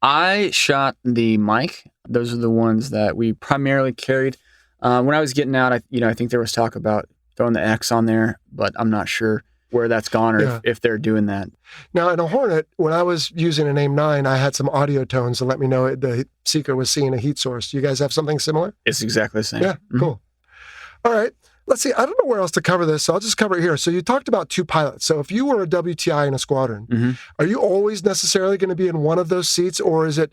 I shot the mic. Those are the ones that we primarily carried. When I was getting out, I think there was talk about throwing the X on there, but I'm not sure where that's gone or if they're doing that. Now, in a Hornet, when I was using an AIM-9, I had some audio tones to let me know the seeker was seeing a heat source. Do you guys have something similar? It's exactly the same. Yeah, cool. All right. Let's see. I don't know where else to cover this, so I'll just cover it here. So you talked about 2 pilots. So if you were a WTI in a squadron, are you always necessarily going to be in one of those seats, or is it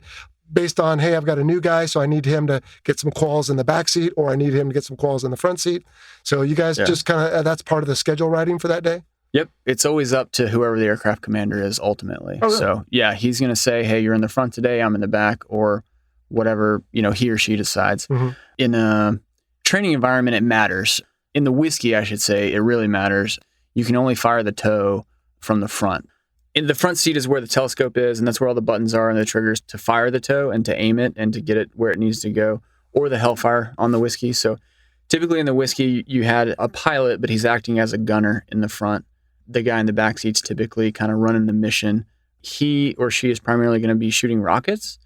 based on, hey, I've got a new guy, so I need him to get some quals in the back seat, or I need him to get some quals in the front seat? So you guys just kind of, that's part of the schedule writing for that day? Yep. It's always up to whoever the aircraft commander is ultimately. Oh, really? So, he's going to say, hey, you're in the front today, I'm in the back, or whatever, he or she decides. In a training environment, it matters. In the whiskey, I should say, it really matters. You can only fire the toe from the front. In the front seat is where the telescope is, and that's where all the buttons are and the triggers to fire the tow and to aim it and to get it where it needs to go, or the Hellfire on the Whiskey. So typically in the Whiskey, you had a pilot, but he's acting as a gunner in the front. The guy in the back seat's typically kind of running the mission. He or she is primarily going to be shooting rockets,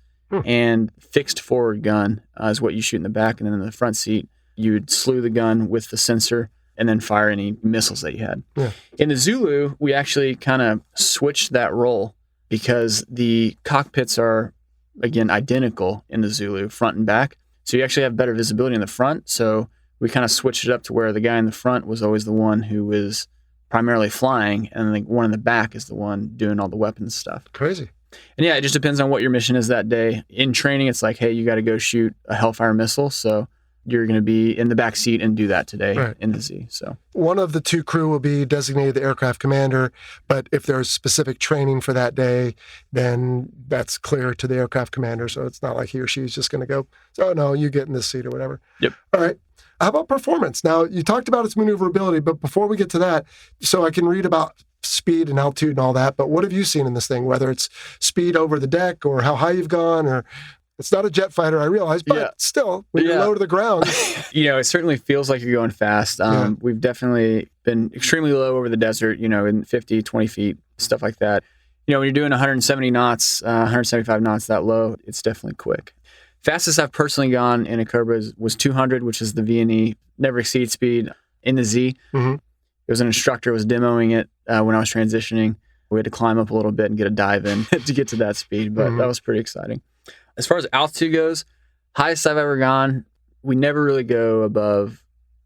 and fixed forward gun is what you shoot in the back. And then in the front seat, you'd slew the gun with the sensor and then fire any missiles that you had. Yeah. In the Zulu, we actually kind of switched that role because the cockpits are, again, identical in the Zulu, front and back. So you actually have better visibility in the front. So we kind of switched it up to where the guy in the front was always the one who was primarily flying, and the one in the back is the one doing all the weapons stuff. Crazy. And yeah, it just depends on what your mission is that day. In training, it's like, hey, you got to go shoot a Hellfire missile. So you're going to be in the back seat and do that today in the Z. So one of the two crew will be designated the aircraft commander, but if there's specific training for that day, then that's clear to the aircraft commander. So it's not like he or she is just going to go, oh no, you get in this seat or whatever. Yep. All right. How about performance? Now, you talked about its maneuverability, but before we get to that, so I can read about speed and altitude and all that, but what have you seen in this thing, whether it's speed over the deck or how high you've gone, or it's not a jet fighter, I realize, but still, when you're low to the ground. It certainly feels like you're going fast. We've definitely been extremely low over the desert, in 50, 20 feet, stuff like that. When you're doing 170 knots, 175 knots that low, it's definitely quick. Fastest I've personally gone in a Cobra was 200, which is the V&E, never exceed speed in the Z. Mm-hmm. It was an instructor was demoing it when I was transitioning. We had to climb up a little bit and get a dive in to get to that speed, but that was pretty exciting. As far as altitude goes, highest I've ever gone, we never really go above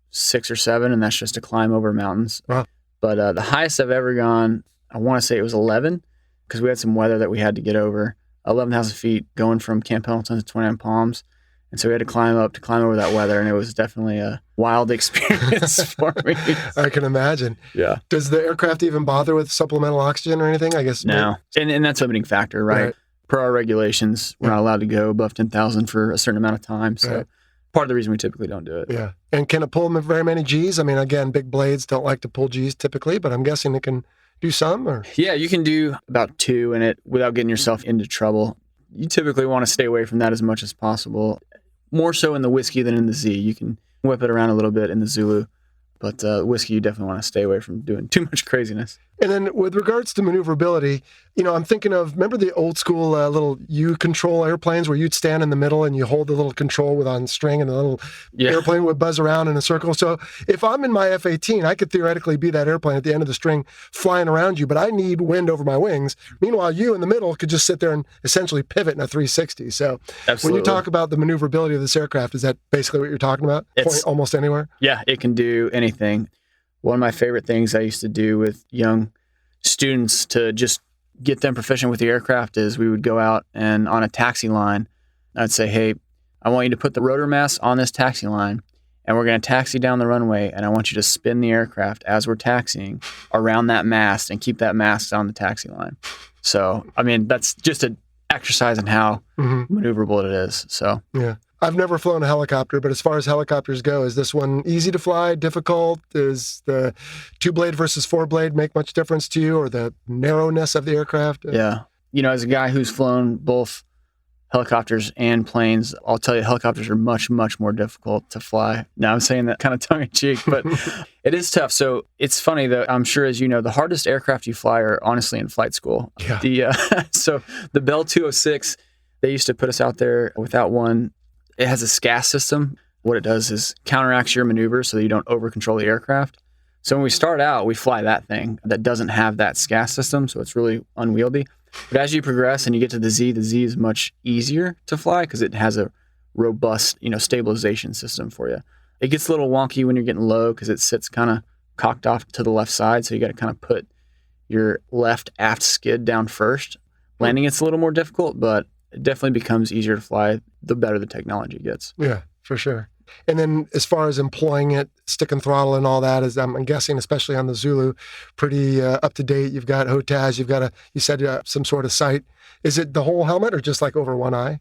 6 or 7, and that's just to climb over mountains. Wow. But the highest I've ever gone, I want to say it was 11, because we had some weather that we had to get over. 11,000 feet going from Camp Pendleton to 29 Palms. And so we had to climb over that weather, and it was definitely a wild experience for me. I can imagine. Yeah. Does the aircraft even bother with supplemental oxygen or anything? I guess no. And that's a limiting factor, right? Per our regulations, we're not allowed to go above 10,000 for a certain amount of time. So part of the reason we typically don't do it. Yeah. And can it pull very many Gs? I mean, again, big blades don't like to pull Gs typically, but I'm guessing it can do some, or? Yeah, you can do about 2 in it without getting yourself into trouble. You typically want to stay away from that as much as possible. More so in the Whiskey than in the Z. You can whip it around a little bit in the Zulu, but Whiskey, you definitely want to stay away from doing too much craziness. And then with regards to maneuverability, I'm thinking of, remember the old school little U-control airplanes where you'd stand in the middle and you hold the little control on string and the little airplane would buzz around in a circle. So if I'm in my F-18, I could theoretically be that airplane at the end of the string flying around you, but I need wind over my wings. Meanwhile, you in the middle could just sit there and essentially pivot in a 360. So when you talk about the maneuverability of this aircraft, is that basically what you're talking about? Point almost anywhere? Yeah, it can do anything. One of my favorite things I used to do with young students to just get them proficient with the aircraft is we would go out and on a taxi line, I'd say, hey, I want you to put the rotor mast on this taxi line, and we're going to taxi down the runway, and I want you to spin the aircraft as we're taxiing around that mast and keep that mast on the taxi line. So, I mean, that's just an exercise in how maneuverable it is. So, yeah. I've never flown a helicopter, but as far as helicopters go, is this one easy to fly, difficult? Does the 2-blade versus 4-blade make much difference to you, or the narrowness of the aircraft? Yeah. As a guy who's flown both helicopters and planes, I'll tell you, helicopters are much, much more difficult to fly. Now, I'm saying that kind of tongue-in-cheek, but it is tough. So it's funny that I'm sure, as you know, the hardest aircraft you fly are honestly in flight school. Yeah. So the Bell 206, they used to put us out there without one. It has a SCAS system. What it does is counteracts your maneuver so that you don't over-control the aircraft. So when we start out, we fly that thing that doesn't have that SCAS system, so it's really unwieldy. But as you progress and you get to the Z is much easier to fly because it has a robust, stabilization system for you. It gets a little wonky when you're getting low because it sits kind of cocked off to the left side, so you got to kind of put your left aft skid down first. Landing it's a little more difficult, but it definitely becomes easier to fly the better the technology gets. Yeah, for sure. And then as far as employing it, stick and throttle and all that, is I'm guessing, especially on the Zulu, pretty up to date. You've got HOTAS, you said some sort of sight. Is it the whole helmet or just like over one eye?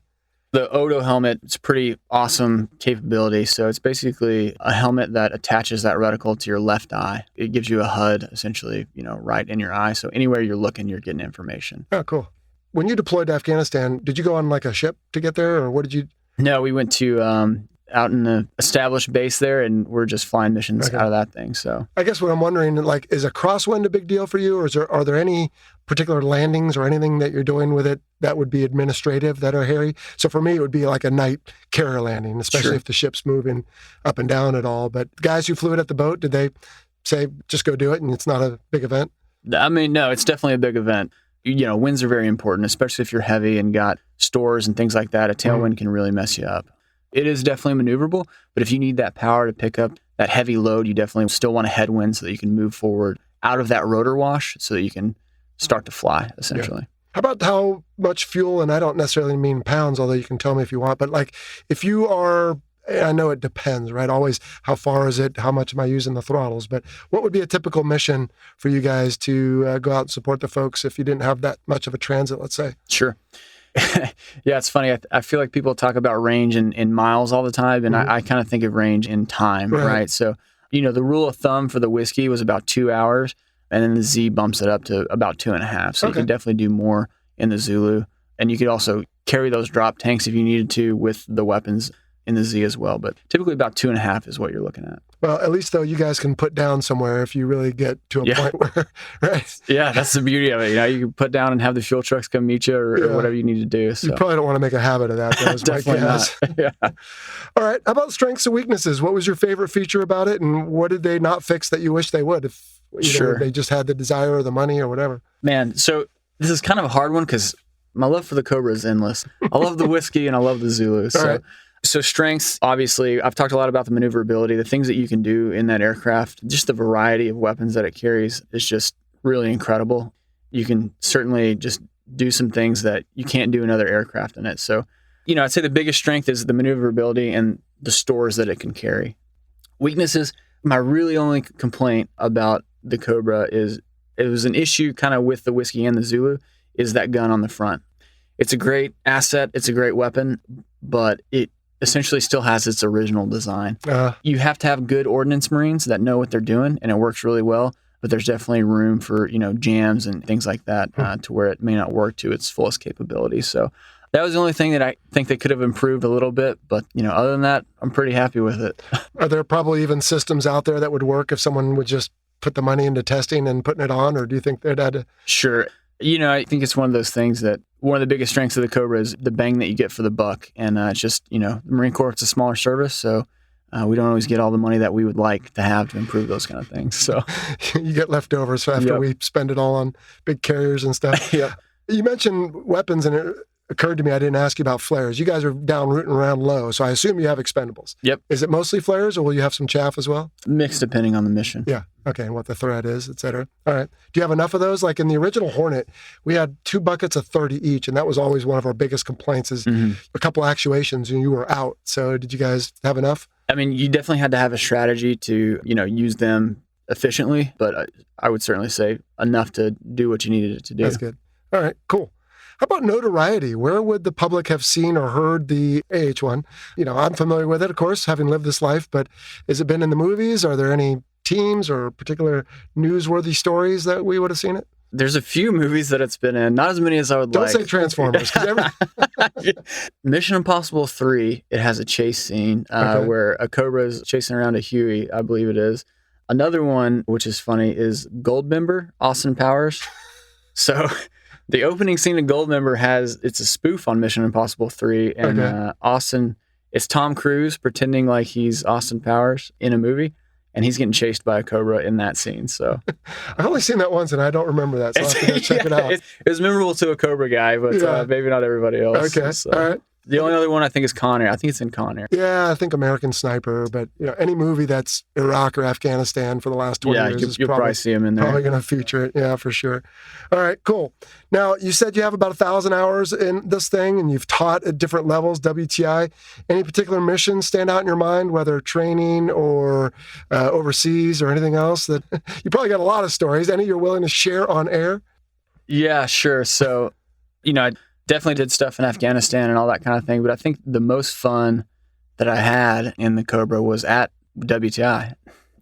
The Odo helmet is pretty awesome capability. So it's basically a helmet that attaches that reticle to your left eye. It gives you a HUD essentially, right in your eye. So anywhere you're looking, you're getting information. Oh, cool. When you deployed to Afghanistan, did you go on like a ship to get there, or what did you? No, we went to out in the established base there, and we're just flying missions out of that thing. So I guess what I'm wondering, like, is a crosswind a big deal for you, or are there any particular landings or anything that you're doing with it that would be administrative that are hairy? So for me, it would be like a night carrier landing, especially if the ship's moving up and down at all. But guys who flew it at the boat, did they say just go do it and it's not a big event? I mean, no, it's definitely a big event. Winds are very important, especially if you're heavy and got stores and things like that. A tailwind can really mess you up. It is definitely maneuverable, but if you need that power to pick up that heavy load, you definitely still want a headwind so that you can move forward out of that rotor wash so that you can start to fly, essentially. Yeah. How about how much fuel, and I don't necessarily mean pounds, although you can tell me if you want, but like if you are, I know it depends, right? Always, how far is it? How much am I using the throttles? But what would be a typical mission for you guys to go out and support the folks if you didn't have that much of a transit, let's say? Sure. Yeah, it's funny. I feel like people talk about range in miles all the time, and I kind of think of range in time, right? So, the rule of thumb for the whiskey was about 2 hours, and then the Z bumps it up to about 2.5. So you can definitely do more in the Zulu, and you could also carry those drop tanks if you needed to with the weapons in the Z as well. But typically about 2.5 is what you're looking at. Well, at least though, you guys can put down somewhere if you really get to a point where, right? Yeah, that's the beauty of it. You can put down and have the fuel trucks come meet you or whatever you need to do. So. You probably don't want to make a habit of that, though, is my guess. Yeah. All right. How about strengths and weaknesses? What was your favorite feature about it, and what did they not fix that you wish they would if they just had the desire or the money or whatever? Man, so this is kind of a hard one because my love for the Cobra is endless. I love the whiskey and I love the Zulu. So strengths, obviously, I've talked a lot about the maneuverability, the things that you can do in that aircraft, just the variety of weapons that it carries is just really incredible. You can certainly just do some things that you can't do in other aircraft in it. So, I'd say the biggest strength is the maneuverability and the stores that it can carry. Weaknesses, my really only complaint about the Cobra is it was an issue kind of with the whiskey and the Zulu, is that gun on the front. It's a great asset, it's a great weapon, but it essentially still has its original design. You have to have good ordnance marines that know what they're doing, and it works really well, but there's definitely room for, jams and things like that to where it may not work to its fullest capability. So that was the only thing that I think they could have improved a little bit, but, other than that, I'm pretty happy with it. Are there probably even systems out there that would work if someone would just put the money into testing and putting it on, or do you think they'd had to? Sure. I think it's one of those things that one of the biggest strengths of the Cobra is the bang that you get for the buck. And it's just, the Marine Corps, it's a smaller service. So we don't always get all the money that we would like to have to improve those kind of things. So you get leftovers after we spend it all on big carriers and stuff. You mentioned weapons, and it occurred to me I didn't ask you about flares. You guys are down rooting around low, so I assume you have expendables. Yep. Is it mostly flares, or will you have some chaff as well? Mixed depending on the mission. Yeah. Okay, and what the threat is, et cetera. All right. Do you have enough of those? Like in the original Hornet, we had 2 buckets of 30 each, and that was always one of our biggest complaints is a couple actuations and you were out. So did you guys have enough? I mean, you definitely had to have a strategy to, use them efficiently, but I would certainly say enough to do what you needed it to do. That's good. All right, cool. How about notoriety? Where would the public have seen or heard the AH-1? I'm familiar with it, of course, having lived this life, but has it been in the movies? Are there any teams or particular newsworthy stories that we would have seen it? There's a few movies that it's been in, not as many as I would like. Don't say Transformers. Mission Impossible 3, it has a chase scene where a Cobra is chasing around a Huey, I believe it is. Another one, which is funny, is Goldmember, Austin Powers. So the opening scene of Goldmember it's a spoof on Mission Impossible 3, and Austin, it's Tom Cruise pretending like he's Austin Powers in a movie, and he's getting chased by a Cobra in that scene. So I've only seen that once, and I don't remember that, so I'll have to go check it out. It was memorable to a Cobra guy, but maybe not everybody else. Okay, so. All right. The only other one I think is Con Air. I think it's in Con Air. Yeah, I think American Sniper, but any movie that's Iraq or Afghanistan for the last 20 years you'll probably see him in there. Probably going to feature it. Yeah, for sure. All right, cool. Now, you said you have about 1,000 hours in this thing, and you've taught at different levels, WTI. Any particular missions stand out in your mind, whether training or overseas or anything else? That you probably got a lot of stories. Any you're willing to share on air? Yeah, sure. So, definitely did stuff in Afghanistan and all that kind of thing. But I think the most fun that I had in the Cobra was at WTI.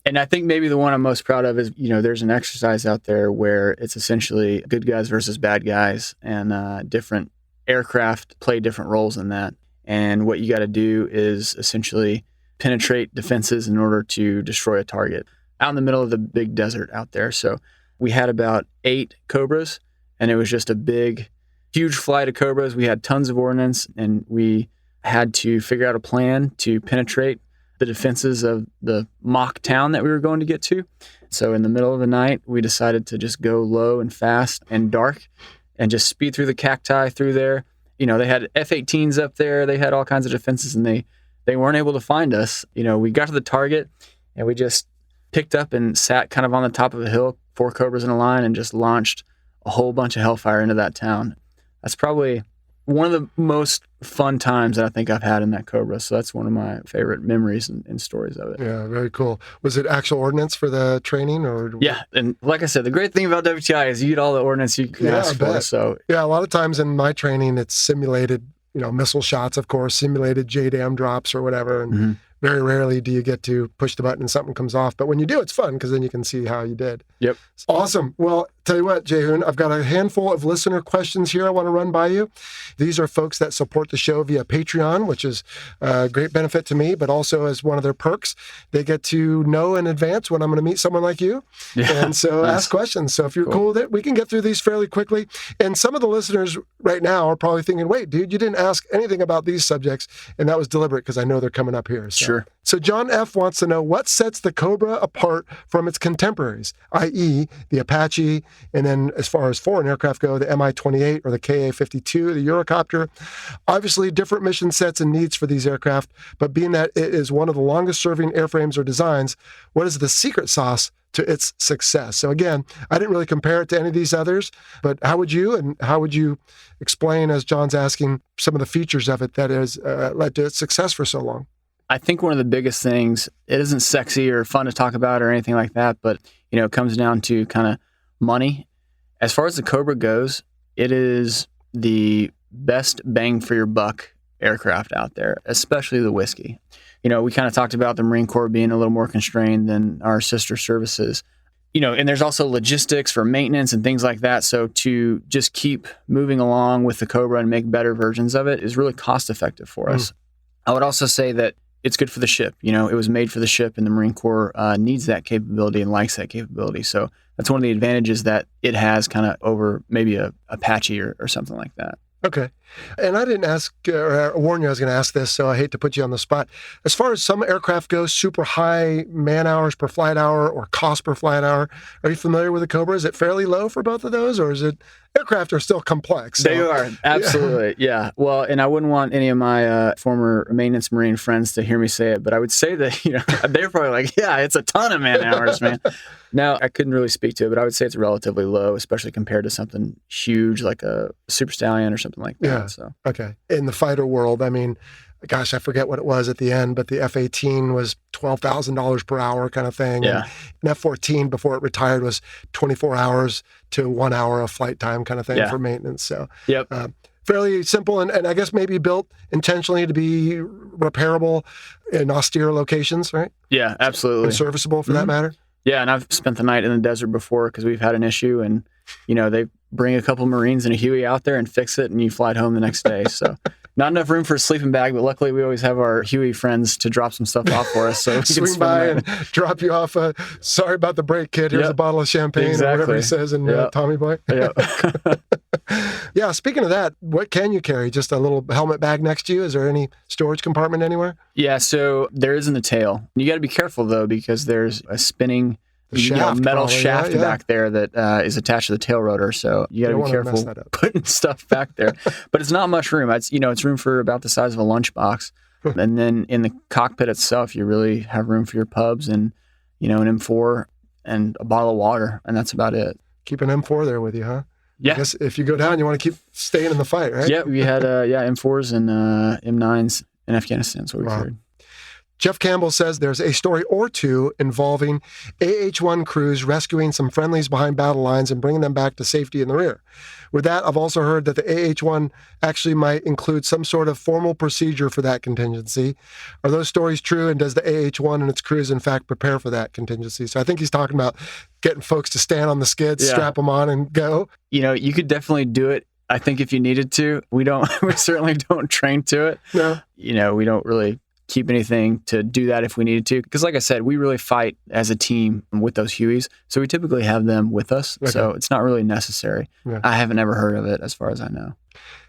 And I think maybe the one I'm most proud of is, there's an exercise out there where it's essentially good guys versus bad guys, and different aircraft play different roles in that. And what you got to do is essentially penetrate defenses in order to destroy a target out in the middle of the big desert out there. So we had about 8 Cobras, and it was just a big, huge flight of Cobras. We had tons of ordnance, and we had to figure out a plan to penetrate the defenses of the mock town that we were going to get to. So in the middle of the night, we decided to just go low and fast and dark and just speed through the cacti through there. They had F-18s up there. They had all kinds of defenses, and they weren't able to find us. We got to the target, and we just picked up and sat kind of on the top of a hill, 4 Cobras in a line, and just launched a whole bunch of hellfire into that town. That's probably one of the most fun times that I think I've had in that Cobra. So that's one of my favorite memories and stories of it. Yeah, very cool. Was it actual ordnance for the training, or? Yeah, and like I said, the great thing about WTI is you get all the ordnance you can ask for. So yeah, a lot of times in my training, it's simulated, missile shots, of course, simulated JDAM drops or whatever, and very rarely do you get to push the button and something comes off. But when you do, it's fun because then you can see how you did. Yep. Awesome. Well, tell you what, Jayhoon, I've got a handful of listener questions here I want to run by you. These are folks that support the show via Patreon, which is a great benefit to me, but also as one of their perks, they get to know in advance when I'm going to meet someone like you. Yeah, and so ask questions. So if you're cool with it, we can get through these fairly quickly. And some of the listeners right now are probably thinking, wait, dude, you didn't ask anything about these subjects. And that was deliberate because I know they're coming up here. So. Sure. So John F. wants to know what sets the Cobra apart from its contemporaries, i.e. the Apache, and then as far as foreign aircraft go, the Mi-28 or the Ka-52, the Eurocopter. Obviously, different mission sets and needs for these aircraft, but being that it is one of the longest serving airframes or designs, what is the secret sauce to its success? So again, I didn't really compare it to any of these others, but how would you explain, as John's asking, some of the features of it that has led to its success for so long? I think one of the biggest things, it isn't sexy or fun to talk about or anything like that, but it comes down to kind of money. As far as the Cobra goes, it is the best bang for your buck aircraft out there, especially the whiskey. We kind of talked about the Marine Corps being a little more constrained than our sister services. And there's also logistics for maintenance and things like that. So to just keep moving along with the Cobra and make better versions of it is really cost effective for us. I would also say that it's good for the ship. It was made for the ship, and the Marine Corps needs that capability and likes that capability. So that's one of the advantages that it has kind of over maybe a Apache or something like that. Okay. And I didn't ask or warn you I was going to ask this, so I hate to put you on the spot. As far as some aircraft go, super high man hours per flight hour or cost per flight hour, are you familiar with the Cobra? Is it fairly low for both of those, or is it aircraft are still complex? So. They are. Absolutely. Yeah. Well, and I wouldn't want any of my former maintenance Marine friends to hear me say it, but I would say that, they're probably like, yeah, it's a ton of man hours, man. Now, I couldn't really speak to it, but I would say it's relatively low, especially compared to something huge like a Super Stallion or something like that. Yeah. So. Okay. In the fighter world, I mean, gosh, I forget what it was at the end, but the F-18 was $12,000 per hour kind of thing. Yeah. And F-14, before it retired, was 24 hours to 1 hour of flight time kind of thing for maintenance. So yep. Fairly simple, and I guess maybe built intentionally to be repairable in austere locations, right? Yeah, absolutely. And serviceable for that matter. Yeah, and I've spent the night in the desert before because we've had an issue, and they bring a couple Marines and a Huey out there and fix it, and you fly it home the next day. So not enough room for a sleeping bag, but luckily we always have our Huey friends to drop some stuff off for us. So we swing by and drop you off. Sorry about the break, kid. Here's a bottle of champagne or whatever he says in Tommy Boy. Yeah, speaking of that, what can you carry? Just a little helmet bag next to you? Is there any storage compartment anywhere? Yeah, so there is in the tail. You got to be careful, though, because there's a spinning metal shaft back there that is attached to the tail rotor. So you got to be careful putting stuff back there. But it's not much room. It's room for about the size of a lunchbox. And then in the cockpit itself, you really have room for your pubs and, an M4 and a bottle of water. And that's about it. Keep an M4 there with you, huh? Yeah. I guess if you go down, you want to keep staying in the fight, right? Yeah, we had M4s and M9s in Afghanistan, so we carried. Jeff Campbell says there's a story or two involving AH-1 crews rescuing some friendlies behind battle lines and bringing them back to safety in the rear. With that, I've also heard that the AH-1 actually might include some sort of formal procedure for that contingency. Are those stories true, and does the AH-1 and its crews in fact prepare for that contingency? So I think he's talking about getting folks to stand on the skids, strap them on, and go. You could definitely do it. I think if you needed to, we certainly don't train to it. No. We don't really keep anything to do that if we needed to. Because like I said, we really fight as a team with those Hueys. So we typically have them with us. Okay. So it's not really necessary. Yeah. I haven't ever heard of it as far as I know.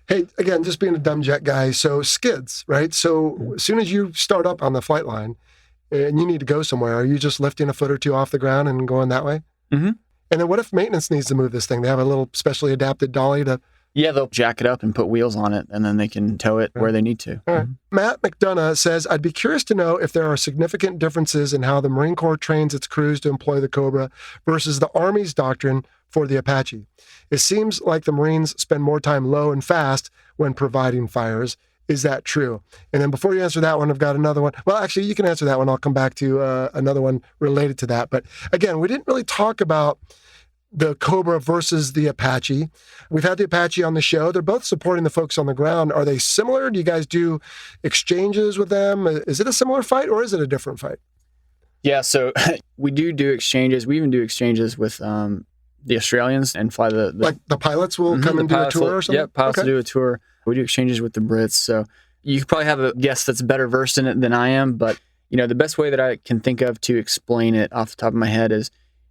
Hey, again, just being a dumb jet guy. So skids, right? So as soon as you start up on the flight line and you need to go somewhere, are you just lifting a foot or two off the ground and going that way? Mm-hmm. And then what if maintenance needs to move this thing? They have a little specially adapted dolly to... Yeah, they'll jack it up and put wheels on it, and then they can tow it where they need to. All right. Mm-hmm. Matt McDonough says, I'd be curious to know if there are significant differences in how the Marine Corps trains its crews to employ the Cobra versus the Army's doctrine for the Apache. It seems like the Marines spend more time low and fast when providing fires. Is that true? And then before you answer that one, I've got another one. Well, actually, you can answer that one. I'll come back to another one related to that. But again, we didn't really talk about the Cobra versus the Apache. We've had the Apache on the show. They're both supporting the folks on the ground. Are they similar? Do you guys do exchanges with them? Is it a similar fight or is it a different fight? Yeah, so we do exchanges. We even do exchanges with the Australians and fly the... Like the pilots will come and do a tour or something? Yeah, pilots will do a tour. We do exchanges with the Brits. So you probably have a guest that's better versed in it than I am. But, the best way that I can think of to explain it off the top of my head is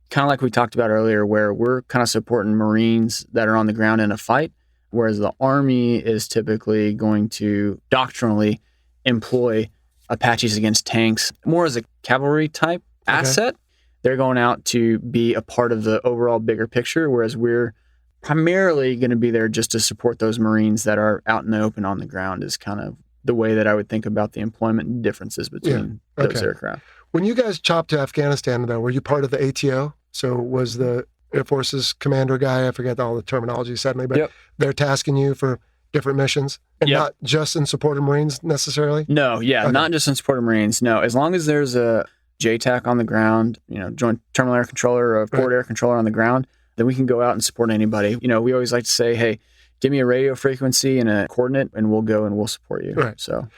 kind of like we talked about earlier, where we're kind of supporting Marines that are on the ground in a fight, whereas the Army is typically going to doctrinally employ Apaches against tanks more as a cavalry type asset. They're going out to be a part of the overall bigger picture, whereas we're primarily going to be there just to support those Marines that are out in the open on the ground is kind of the way that I would think about the employment differences between those aircraft. When you guys chopped to Afghanistan, though, were you part of the ATO? So was the Air Force's commander guy, I forget all the terminology suddenly, but they're tasking you for different missions and not just in support of Marines necessarily? No, not just in support of Marines. No, as long as there's a JTAC on the ground, Joint Terminal Air Controller or a Forward Air Controller on the ground, then we can go out and support anybody. We always like to say, hey, give me a radio frequency and a coordinate and we'll go and we'll support you. Right. So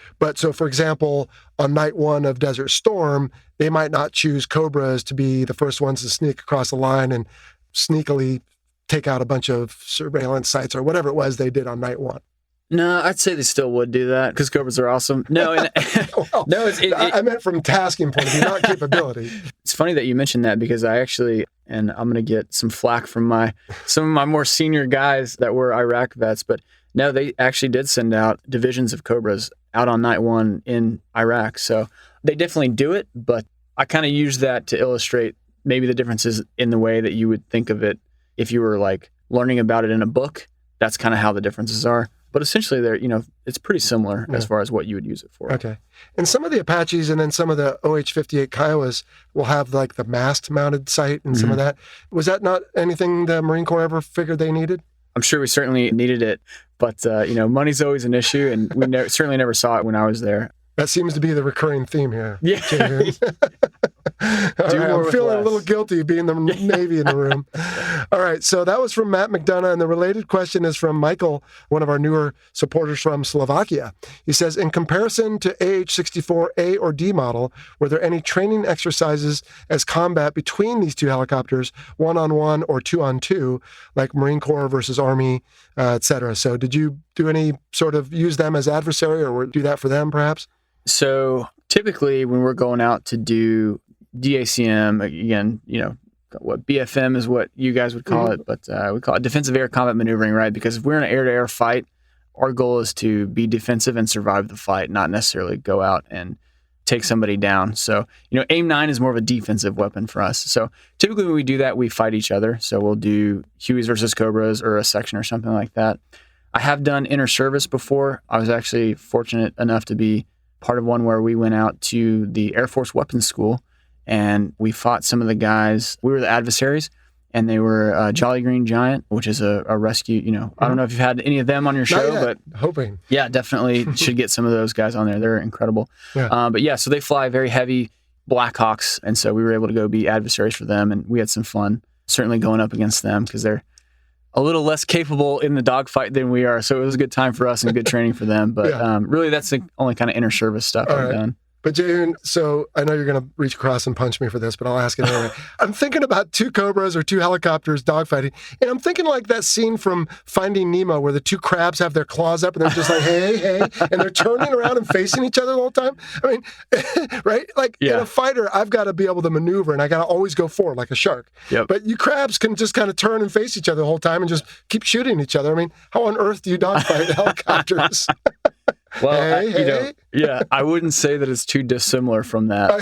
for example, on night one of Desert Storm, they might not choose Cobras to be the first ones to sneak across the line and sneakily take out a bunch of surveillance sites or whatever it was they did on night one. No, I'd say they still would do that because Cobras are awesome. No, I meant from tasking point of view, not capability. It's funny that you mentioned that because I actually, and I'm going to get some flack from some of my more senior guys that were Iraq vets, but no, they actually did send out divisions of Cobras out on night one in Iraq. So they definitely do it, but I kind of use that to illustrate maybe the differences in the way that you would think of it if you were like learning about it in a book. That's kind of how the differences are. But essentially, it's pretty similar as far as what you would use it for. Okay. And some of the Apaches and then some of the OH-58 Kiowas will have like the mast-mounted sight and some of that. Was that not anything the Marine Corps ever figured they needed? I'm sure we certainly needed it, but money's always an issue, and we certainly never saw it when I was there. That seems to be the recurring theme here. Yeah. I'm feeling a little guilty being the Navy in the room. All right. So that was from Matt McDonough. And the related question is from Michael, one of our newer supporters from Slovakia. He says, in comparison to AH-64A or D model, were there any training exercises as combat between these two helicopters, 1-on-1 or 2-on-2, like Marine Corps versus Army, et cetera? So did you do any sort of use them as adversary or do that for them perhaps? So typically when we're going out to do DACM, again, what BFM is what you guys would call it, but we call it defensive air combat maneuvering, right? Because if we're in an air-to-air fight, our goal is to be defensive and survive the fight, not necessarily go out and take somebody down. So, AIM-9 is more of a defensive weapon for us. So typically when we do that, we fight each other. So we'll do Hueys versus Cobras or a section or something like that. I have done inter-service before. I was actually fortunate enough to be part of one where we went out to the Air Force Weapons School and we fought some of the guys. We were the adversaries and they were Jolly Green Giant, which is a rescue. I don't know if you've had any of them on your show, but hoping. Yeah, definitely should get some of those guys on there. They're incredible. Yeah. But yeah, so they fly very heavy Blackhawks, and so we were able to go be adversaries for them, and we had some fun certainly going up against them because they're a little less capable in the dogfight than we are. So it was a good time for us and good training for them. But really, that's the only kind of inter service stuff I've done. But Jayhoon, so I know you're going to reach across and punch me for this, but I'll ask it anyway. I'm thinking about 2 Cobras or 2 helicopters dogfighting, and I'm thinking like that scene from Finding Nemo where the 2 crabs have their claws up and they're just like, hey, and they're turning around and facing each other the whole time. I mean, right? Like in a fighter, I've got to be able to maneuver and I got to always go forward like a shark. Yep. But you crabs can just kind of turn and face each other the whole time and just keep shooting each other. I mean, how on earth do you dogfight helicopters? Well, I wouldn't say that it's too dissimilar from that.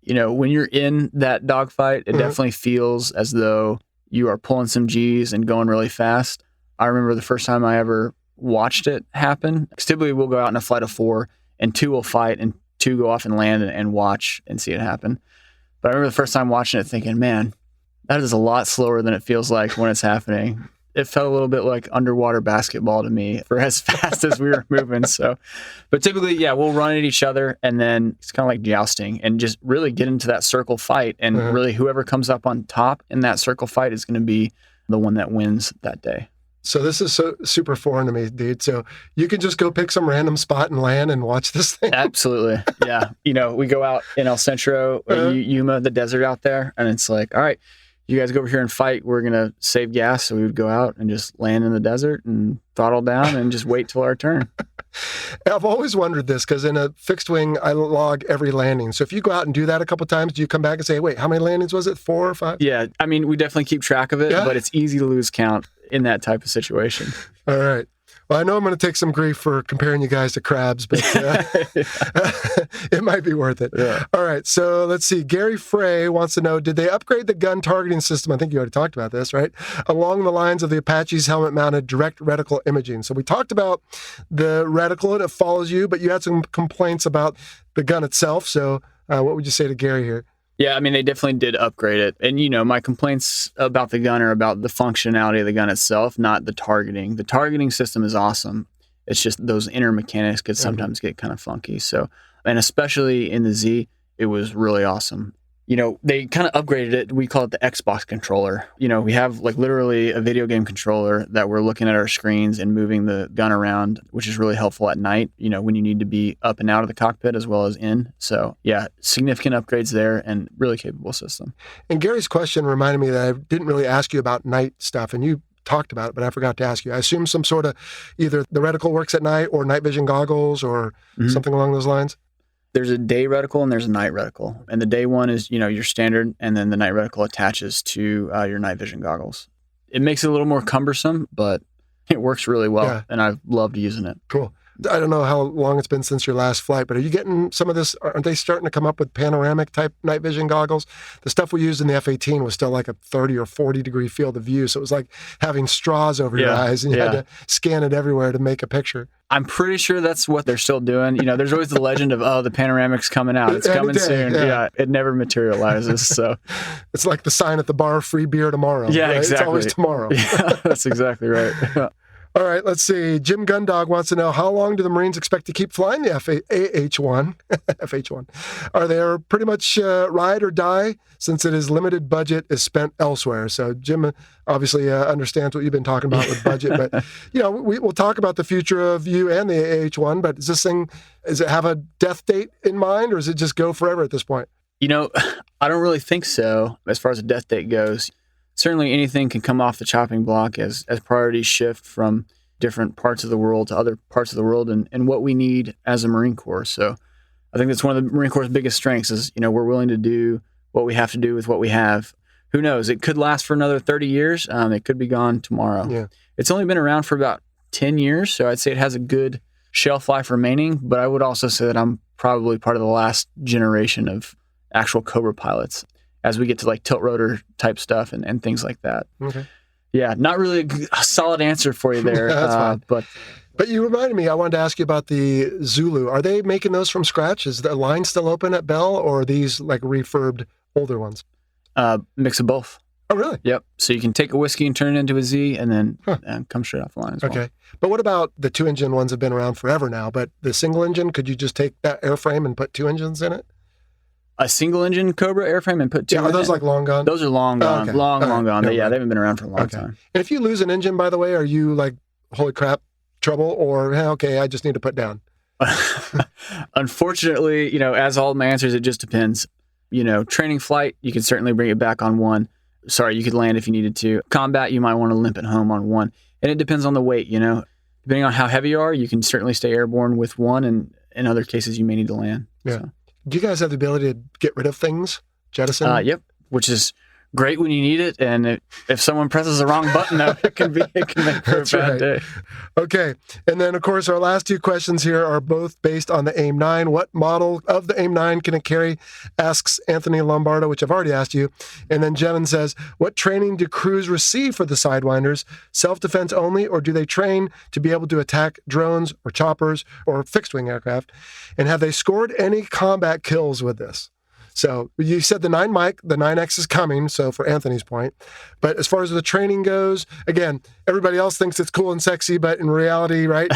When you're in that dogfight, it definitely feels as though you are pulling some G's and going really fast. I remember the first time I ever watched it happen. 'Cause typically we'll go out in a flight of 4 and 2 will fight and 2 go off and land and watch and see it happen. But I remember the first time watching it thinking, man, that is a lot slower than it feels like when it's happening. It felt a little bit like underwater basketball to me for as fast as we were moving. So, but typically, we'll run at each other and then it's kind of like jousting and just really get into that circle fight. And really whoever comes up on top in that circle fight is going to be the one that wins that day. So this is so super foreign to me, dude. So you can just go pick some random spot and land and watch this thing. Absolutely. Yeah. We go out in El Centro, Yuma, the desert out there. And it's like, all right, you guys go over here and fight. We're going to save gas. So we would go out and just land in the desert and throttle down and just wait till our turn. I've always wondered this because in a fixed wing, I log every landing. So if you go out and do that a couple of times, do you come back and say, wait, how many landings was it? 4 or 5? Yeah. I mean, we definitely keep track of it, but it's easy to lose count in that type of situation. All right. Well, I know I'm going to take some grief for comparing you guys to crabs, but it might be worth it. Yeah. All right. So let's see. Gary Frey wants to know, did they upgrade the gun targeting system? I think you already talked about this, right? Along the lines of the Apache's helmet-mounted direct reticle imaging. So we talked about the reticle and it follows you, but you had some complaints about the gun itself. So what would you say to Gary here? Yeah, I mean, they definitely did upgrade it. And, my complaints about the gun are about the functionality of the gun itself, not the targeting. The targeting system is awesome. It's just those inner mechanics could sometimes get kind of funky. So, and especially in the Z, it was really awesome. They kind of upgraded it. We call it the Xbox controller. We have like literally a video game controller that we're looking at our screens and moving the gun around, which is really helpful at night, when you need to be up and out of the cockpit as well as in. So yeah, significant upgrades there and really capable system. And Gary's question reminded me that I didn't really ask you about night stuff, and you talked about it, but I forgot to ask you. I assume some sort of either the reticle works at night or night vision goggles or something along those lines? There's a day reticle and there's a night reticle. And the day one is, your standard, and then the night reticle attaches to your night vision goggles. It makes it a little more cumbersome, but it works really well, and I've loved using it. Cool. I don't know how long it's been since your last flight, but are you getting some of this? Aren't they starting to come up with panoramic type night vision goggles? The stuff we used in the F-18 was still like a 30 or 40 degree field of view. So it was like having straws over your eyes and you had to scan it everywhere to make a picture. I'm pretty sure that's what they're still doing. There's always the legend of, the panoramic's coming out. It's coming soon. Yeah, it never materializes. So it's like the sign at the bar, free beer tomorrow. Yeah, right? exactly. It's always tomorrow. Yeah, that's exactly right. All right, let's see. Jim Gundog wants to know, how long do the Marines expect to keep flying the AH-1? FH-1. Are they pretty much ride or die since it is limited budget is spent elsewhere? So Jim obviously understands what you've been talking about with budget, but we'll talk about the future of you and the AH-1, but does it have a death date in mind, or does it just go forever at this point? I don't really think so as far as a death date goes. Certainly anything can come off the chopping block as priorities shift from different parts of the world to other parts of the world and what we need as a Marine Corps. So I think that's one of the Marine Corps' biggest strengths is, we're willing to do what we have to do with what we have. Who knows? It could last for another 30 years. It could be gone tomorrow. Yeah. It's only been around for about 10 years, so I'd say it has a good shelf life remaining, but I would also say that I'm probably part of the last generation of actual Cobra pilots as we get to like tilt rotor type stuff and things like that. Okay. Yeah, not really a solid answer for you there. That's fine. But you reminded me, I wanted to ask you about the Zulu. Are they making those from scratch? Is the line still open at Bell, or are these like refurbed older ones? Mix of both. Oh, really? Yep. So you can take a whiskey and turn it into a Z and then come straight off the line as well. Okay. But what about the 2-engine ones have been around forever now, but the single engine, could you just take that airframe and put 2 engines in it? A single engine Cobra airframe and put 2 are those like long gone? Those are long gone. Okay. Long gone. No, They haven't been around for a long time. And if you lose an engine, by the way, are you like, holy crap, trouble, or okay, I just need to put down? Unfortunately, as all my answers, it just depends. Training flight, you could certainly bring it back on 1. Sorry, you could land if you needed to. Combat, you might want to limp it home on 1. And it depends on the weight, Depending on how heavy you are, you can certainly stay airborne with 1, and in other cases, you may need to land. Yeah. So. Do you guys have the ability to get rid of things? Jettison? Yep, which is great when you need it, and if someone presses the wrong button, though, it can make for a bad day. Okay, and then of course our last 2 questions here are both based on the AIM-9. What model of the AIM-9 can it carry? Asks Anthony Lombardo, which I've already asked you. And then Jevin says, what training do crews receive for the Sidewinders? Self-defense only, or do they train to be able to attack drones or choppers or fixed-wing aircraft? And have they scored any combat kills with this? So you said the 9 mic, the 9X is coming, so for Anthony's point. But as far as the training goes, again, everybody else thinks it's cool and sexy, but in reality, right,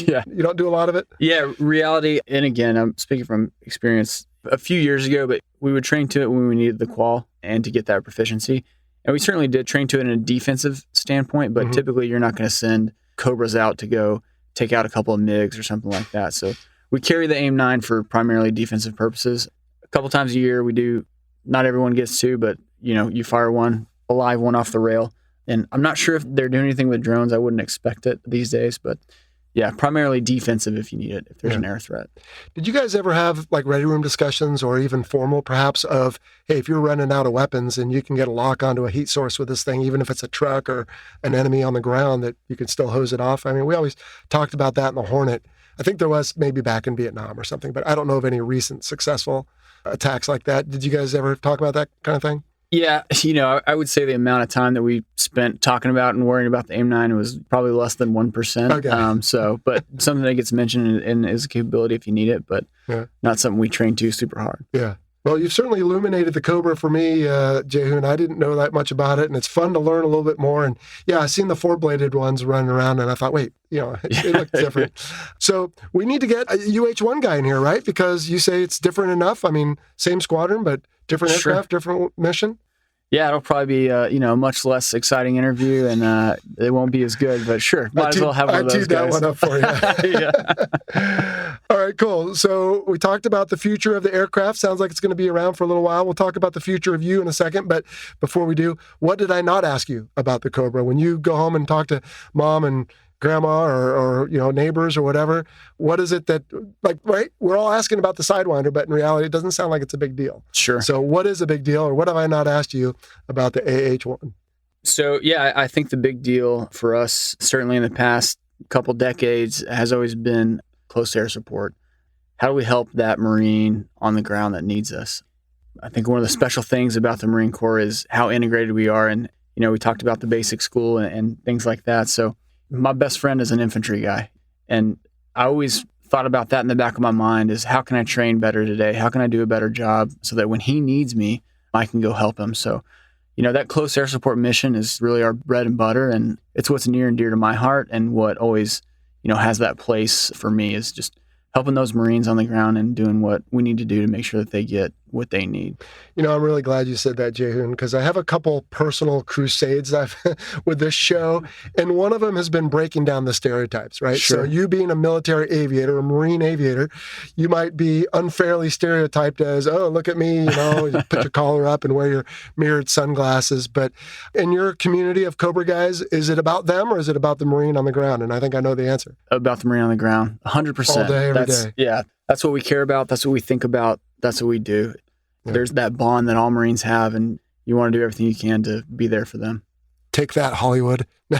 yeah. You don't do a lot of it? Yeah, reality, and again, I'm speaking from experience a few years ago, but we would train to it when we needed the qual and to get that proficiency. And we certainly did train to it in a defensive standpoint, but typically you're not going to send Cobras out to go take out a couple of MiGs or something like that. So we carry the AIM-9 for primarily defensive purposes. A couple times a year we do, not everyone gets to, but you fire a live one off the rail. And I'm not sure if they're doing anything with drones. I wouldn't expect it these days, but yeah, primarily defensive if you need it, if there's an air threat. Did you guys ever have like ready room discussions or even formal perhaps of, hey, if you're running out of weapons and you can get a lock onto a heat source with this thing, even if it's a truck or an enemy on the ground, that you can still hose it off? I mean, we always talked about that in the Hornet. I think there was maybe back in Vietnam or something, but I don't know of any recent successful attacks like that. Did you guys ever talk about that kind of thing? Yeah, I would say the amount of time that we spent talking about and worrying about the AIM-9 was probably less than 1%. Okay. But something that gets mentioned and is a capability if you need it, but not something we train to super hard. Yeah. Well, you've certainly illuminated the Cobra for me, Jayhoon. I didn't know that much about it, and it's fun to learn a little bit more. And yeah, I've seen the 4-bladed ones running around, and I thought, wait, it looked different. So we need to get a UH-1 guy in here, right? Because you say it's different enough. I mean, same squadron, but different aircraft, different mission. Yeah, it'll probably be a much less exciting interview, and it won't be as good. But sure, might as well have one of those guys. I teed that one up for you. All right, cool. So we talked about the future of the aircraft. Sounds like it's going to be around for a little while. We'll talk about the future of you in a second. But before we do, what did I not ask you about the Cobra? When you go home and talk to mom and grandma or neighbors or whatever, what is it that, like, right, we're all asking about the Sidewinder, but in reality it doesn't sound like it's a big deal. Sure. So what is a big deal, or what have I not asked you about the AH-1? So yeah, I think the big deal for us, certainly in the past couple decades, has always been close air support. How do we help that Marine on the ground that needs us? I think one of the special things about the Marine Corps is how integrated we are, and we talked about the basic school and things like that. So my best friend is an infantry guy, and I always thought about that in the back of my mind is, how can I train better today? How can I do a better job so that when he needs me, I can go help him? So, that close air support mission is really our bread and butter, and it's what's near and dear to my heart, and what always, has that place for me is just helping those Marines on the ground and doing what we need to do to make sure that they get what they need. I'm really glad you said that, Jayhoon, because I have a couple personal crusades with this show, and one of them has been breaking down the stereotypes, right? Sure. So you being a military aviator, a Marine aviator, you might be unfairly stereotyped as, oh, look at me, you put your collar up and wear your mirrored sunglasses. But in your community of Cobra guys, is it about them or is it about the Marine on the ground? And I think I know the answer. About the Marine on the ground, 100%. All day, every day. Yeah, that's what we care about. That's what we think about. That's what we do. Yeah. There's that bond that all Marines have, and you want to do everything you can to be there for them. Take that, Hollywood. No,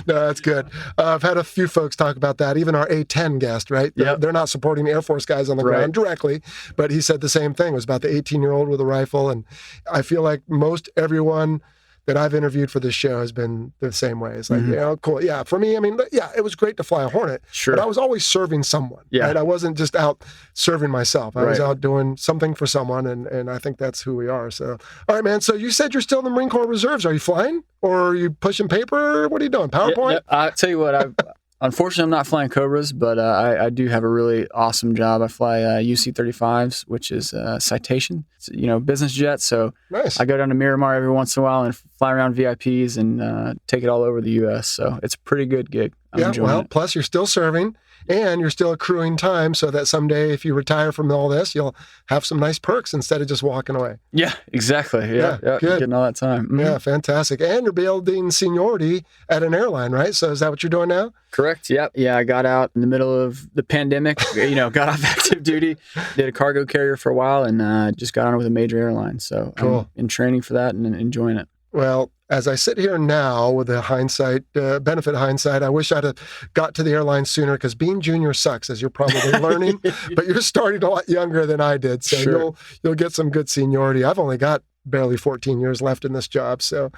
that's good. I've had a few folks talk about that. Even our A-10 guest, right? Yep. They're not supporting Air Force guys on the ground directly, but he said the same thing. It was about the 18-year-old with a rifle. And I feel like most everyone that I've interviewed for this show has been the same way. It's like, Mhm. you know, cool. Yeah, for me, I mean, yeah, it was great to fly a Hornet, Sure. but I was always serving someone. Yeah. Right? I wasn't just out serving myself. I was Right. out doing something for someone, and I think that's who we are. So, all right, man. So you said you're still in the Marine Corps Reserves. Are you flying, or are you pushing paper? What are you doing? PowerPoint? I tell you what, unfortunately, I'm not flying Cobras, but I do have a really awesome job. I fly UC-35s, which is citation, it's, business jet. So Nice. I go down to Miramar every once in a while and fly around VIPs and take it all over the U.S. So it's a pretty good gig. I'm enjoying it. Plus you're still serving and you're still accruing time so that someday if you retire from all this, you'll have some nice perks instead of just walking away. Yeah, exactly. Yeah, good. Getting all that time. Mhm. Yeah, fantastic. And you're building seniority at an airline, right? So is that what you're doing now? Correct. Yep. Yeah, I got out in the middle of the pandemic, got off active duty, did a cargo carrier for a while, and just got on with a major airline. So Cool. I'm in training for that and enjoying it. Well, as I sit here now with the benefit hindsight, I wish I'd have got to the airline sooner because being junior sucks, as you're probably learning, but you're starting a lot younger than I did. So Sure. you'll get some good seniority. I've only got barely 14 years left in this job. So,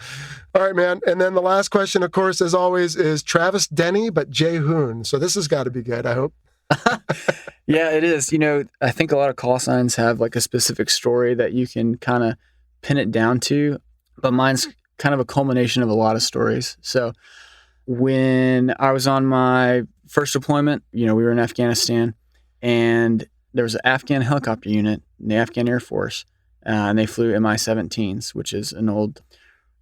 all right, man. And then the last question, of course, as always, is Travis Denny, but Jayhoon. So this has got to be good, I hope. Yeah, it is. I think a lot of call signs have like a specific story that you can kind of pin it down to, but mine's kind of a culmination of a lot of stories. So when I was on my first deployment, we were in Afghanistan, and there was an Afghan helicopter unit in the Afghan Air Force, and they flew Mi-17s, which is an old,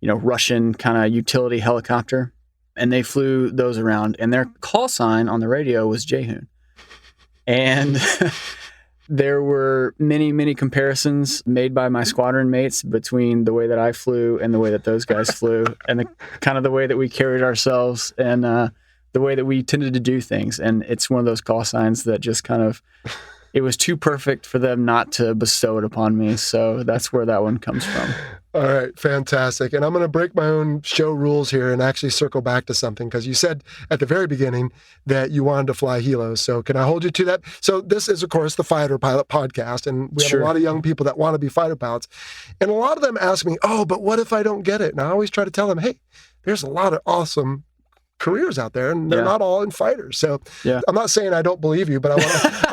Russian kind of utility helicopter, and they flew those around, and their call sign on the radio was Jayhoon. And there were many, many comparisons made by my squadron mates between the way that I flew and the way that those guys flew, and the way that we carried ourselves, and the way that we tended to do things. And it's one of those call signs that just it was too perfect for them not to bestow it upon me. So that's where that one comes from. All right, fantastic. And I'm going to break my own show rules here and actually circle back to something, because you said at the very beginning that you wanted to fly helos. So can I hold you to that? So this is, of course, the Fighter Pilot Podcast, and we have Sure. a lot of young people that want to be fighter pilots. And a lot of them ask me, oh, but what if I don't get it? And I always try to tell them, hey, there's a lot of awesome careers out there, and they're Yeah. not all in fighters. So Yeah. I'm not saying I don't believe you, but I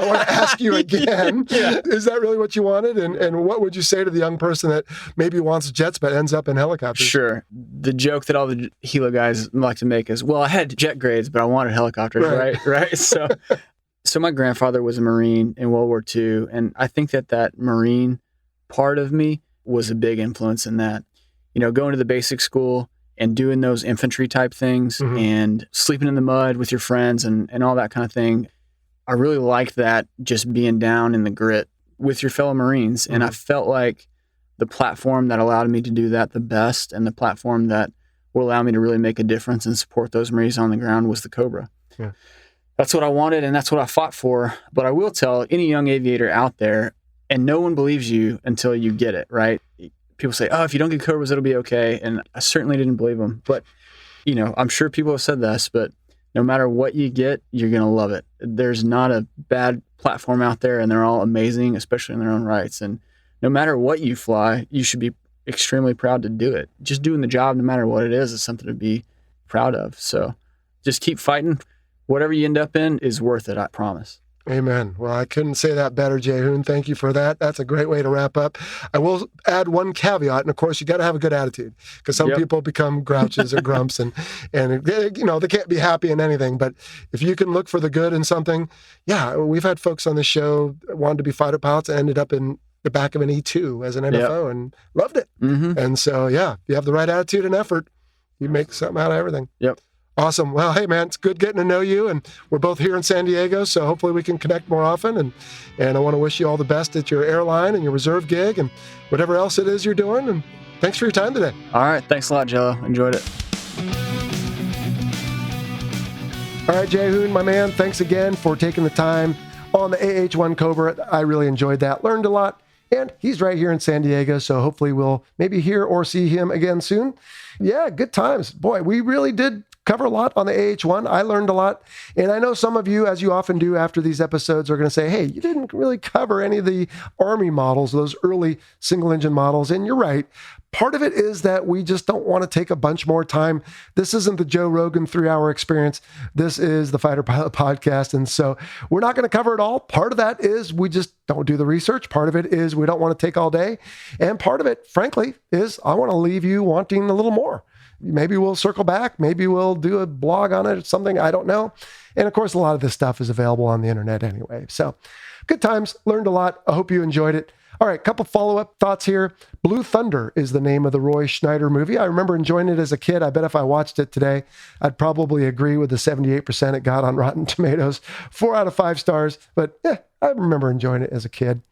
want to ask you again, Yeah. is that really what you wanted? And what would you say to the young person that maybe wants jets but ends up in helicopters? Sure. The joke that all the helo guys like to make is, well, I had jet grades, but I wanted helicopters, right? So my grandfather was a Marine in World War II, and I think that Marine part of me was a big influence in that. Going to the basic school and doing those infantry type things, Mhm. and sleeping in the mud with your friends and all that kind of thing. I really liked that, just being down in the grit with your fellow Marines. And I felt like the platform that allowed me to do that the best, and the platform that will allow me to really make a difference and support those Marines on the ground, was the Cobra. Yeah. That's what I wanted, and that's what I fought for. But I will tell any young aviator out there, and no one believes you until you get it, right? People say, oh, if you don't get Cobras, it'll be okay. And I certainly didn't believe them. But, I'm sure people have said this, but no matter what you get, you're going to love it. There's not a bad platform out there, and they're all amazing, especially in their own rights. And no matter what you fly, you should be extremely proud to do it. Just doing the job, no matter what it is something to be proud of. So just keep fighting. Whatever you end up in is worth it, I promise. Amen. Well, I couldn't say that better, Jayhoon. Thank you for that. That's a great way to wrap up. I will add one caveat, and of course, you got to have a good attitude, because some Yep. people become grouches or grumps, and they can't be happy in anything. But if you can look for the good in something, yeah, we've had folks on the show that wanted to be fighter pilots and ended up in the back of an E2 as an NFO and loved it. Mm-hmm. And so, yeah, if you have the right attitude and effort, you make something out of everything. Yep. Awesome. Well, hey, man, it's good getting to know you, and we're both here in San Diego, so hopefully we can connect more often, and I want to wish you all the best at your airline and your reserve gig and whatever else it is you're doing, and thanks for your time today. All right. Thanks a lot, Jello. Enjoyed it. All right, Jayhoon, my man, thanks again for taking the time on the AH-1 Cobra. I really enjoyed that, learned a lot, and he's right here in San Diego, so hopefully we'll maybe hear or see him again soon. Yeah, good times. Boy, we really did cover a lot on the AH-1. I learned a lot. And I know some of you, as you often do after these episodes, are going to say, hey, you didn't really cover any of the Army models, those early single-engine models. And you're right. Part of it is that we just don't want to take a bunch more time. This isn't the Joe Rogan 3-hour experience. This is the Fighter Pilot Podcast. And so we're not going to cover it all. Part of that is we just don't do the research. Part of it is we don't want to take all day. And part of it, frankly, is I want to leave you wanting a little more. Maybe we'll circle back. Maybe we'll do a blog on it or something. I don't know. And of course, a lot of this stuff is available on the internet anyway. So good times. Learned a lot. I hope you enjoyed it. All right, couple follow-up thoughts here. Blue Thunder is the name of the Roy Schneider movie. I remember enjoying it as a kid. I bet if I watched it today, I'd probably agree with the 78% it got on Rotten Tomatoes. 4 out of 5 stars, but I remember enjoying it as a kid.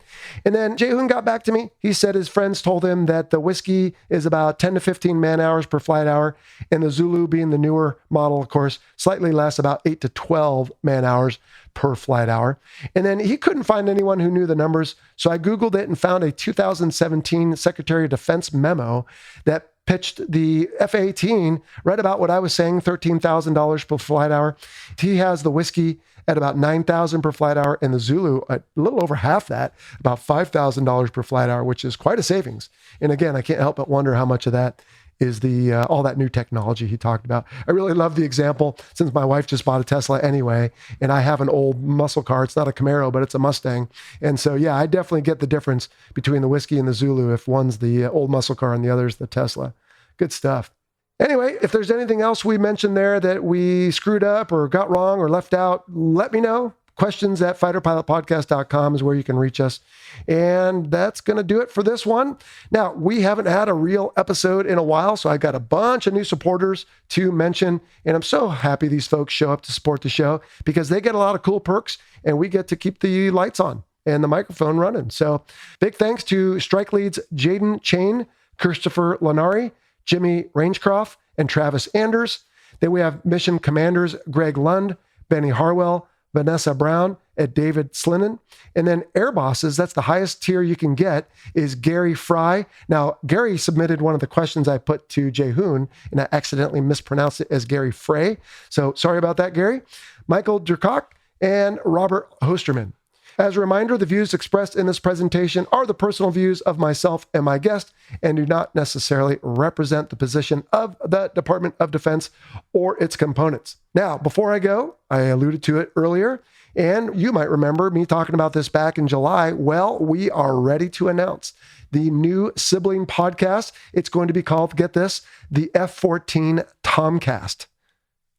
And then Jayhoon got back to me. He said his friends told him that the whiskey is about 10 to 15 man-hours per flight hour, and the Zulu, being the newer model, of course, slightly less, about 8 to 12 man-hours per flight hour. And then he couldn't find anyone who knew the numbers, so I Googled it and found a 2017 Secretary of Defense memo that pitched the F-18 right about what I was saying, $13,000 per flight hour. He has the whiskey at about $9,000 per flight hour, and the Zulu at a little over half that, about $5,000 per flight hour, which is quite a savings. And again, I can't help but wonder how much of that is the all that new technology he talked about. I really love the example, since my wife just bought a Tesla anyway, and I have an old muscle car. It's not a Camaro, but it's a Mustang. And so, yeah, I definitely get the difference between the whiskey and the Zulu if one's the old muscle car and the other's the Tesla. Good stuff. Anyway, if there's anything else we mentioned there that we screwed up or got wrong or left out, let me know. Questions at fighterpilotpodcast.com is where you can reach us. And that's going to do it for this one. Now, we haven't had a real episode in a while, so I got a bunch of new supporters to mention. And I'm so happy these folks show up to support the show because they get a lot of cool perks and we get to keep the lights on and the microphone running. So big thanks to Strike Leads Jaden Chain, Christopher Lanari, Jimmy Rangecroft, and Travis Anders. Then we have Mission Commanders Greg Lund, Benny Harwell, Vanessa Brown, and David Slinnen. And then Air Bosses, that's the highest tier you can get, is Gary Fry. Now, Gary submitted one of the questions I put to Jayhoon, and I accidentally mispronounced it as Gary Frey. So sorry about that, Gary. Michael Durkock and Robert Hosterman. As a reminder, the views expressed in this presentation are the personal views of myself and my guest and do not necessarily represent the position of the Department of Defense or its components. Now, before I go, I alluded to it earlier, and you might remember me talking about this back in July. Well, we are ready to announce the new sibling podcast. It's going to be called, get this, the F-14 Tomcast.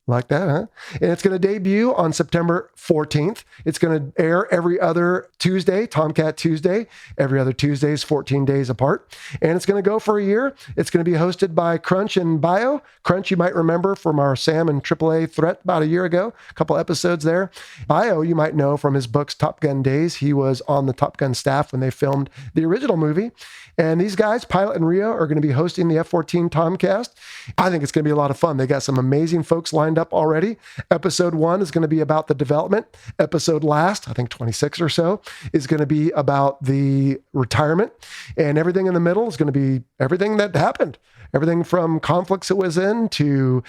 Like that, huh? And it's going to debut on September 14th. It's going to air every other Tuesday, Tomcat Tuesday. Every other Tuesday is 14 days apart. And it's going to go for a year. It's going to be hosted by Crunch and Bio. Crunch, you might remember from our Sam and AAA Threat about a year ago, a couple episodes there. Bio, you might know from his books, Top Gun Days. He was on the Top Gun staff when they filmed the original movie. And these guys, Pilot and Rio, are going to be hosting the F-14 Tomcast. I think it's going to be a lot of fun. They got some amazing folks lined up already. Episode 1 is going to be about the development. Episode last, I think 26 or so, is going to be about the retirement. And everything in the middle is going to be everything that happened. Everything from conflicts it was in to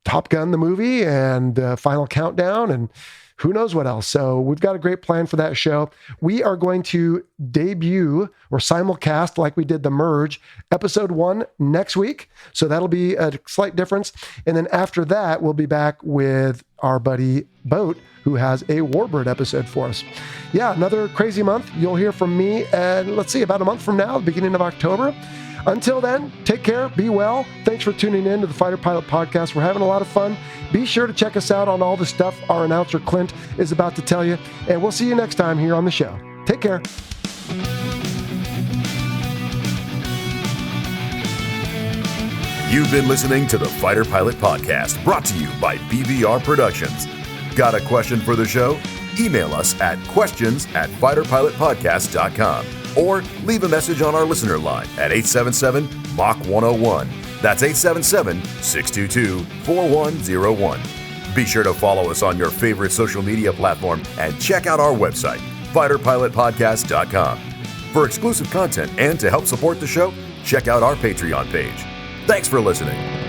Top Gun, the movie, and Final Countdown, and who knows what else. So we've got a great plan for that show. We are going to debut or simulcast, like we did the Merge, episode 1 next week. So that'll be a slight difference. And then after that, we'll be back with our buddy Boat, who has a Warbird episode for us. Yeah, another crazy month. You'll hear from me, and let's see, about a month from now, beginning of October. Until then, take care, be well. Thanks for tuning in to the Fighter Pilot Podcast. We're having a lot of fun. Be sure to check us out on all the stuff our announcer Clint is about to tell you. And we'll see you next time here on the show. Take care. You've been listening to the Fighter Pilot Podcast, brought to you by BVR Productions. Got a question for the show? Email us at questions@fighterpilotpodcast.com or leave a message on our listener line at 877-MACH-101. That's 877-622-4101. Be sure to follow us on your favorite social media platform and check out our website, fighterpilotpodcast.com. For exclusive content and to help support the show, check out our Patreon page. Thanks for listening.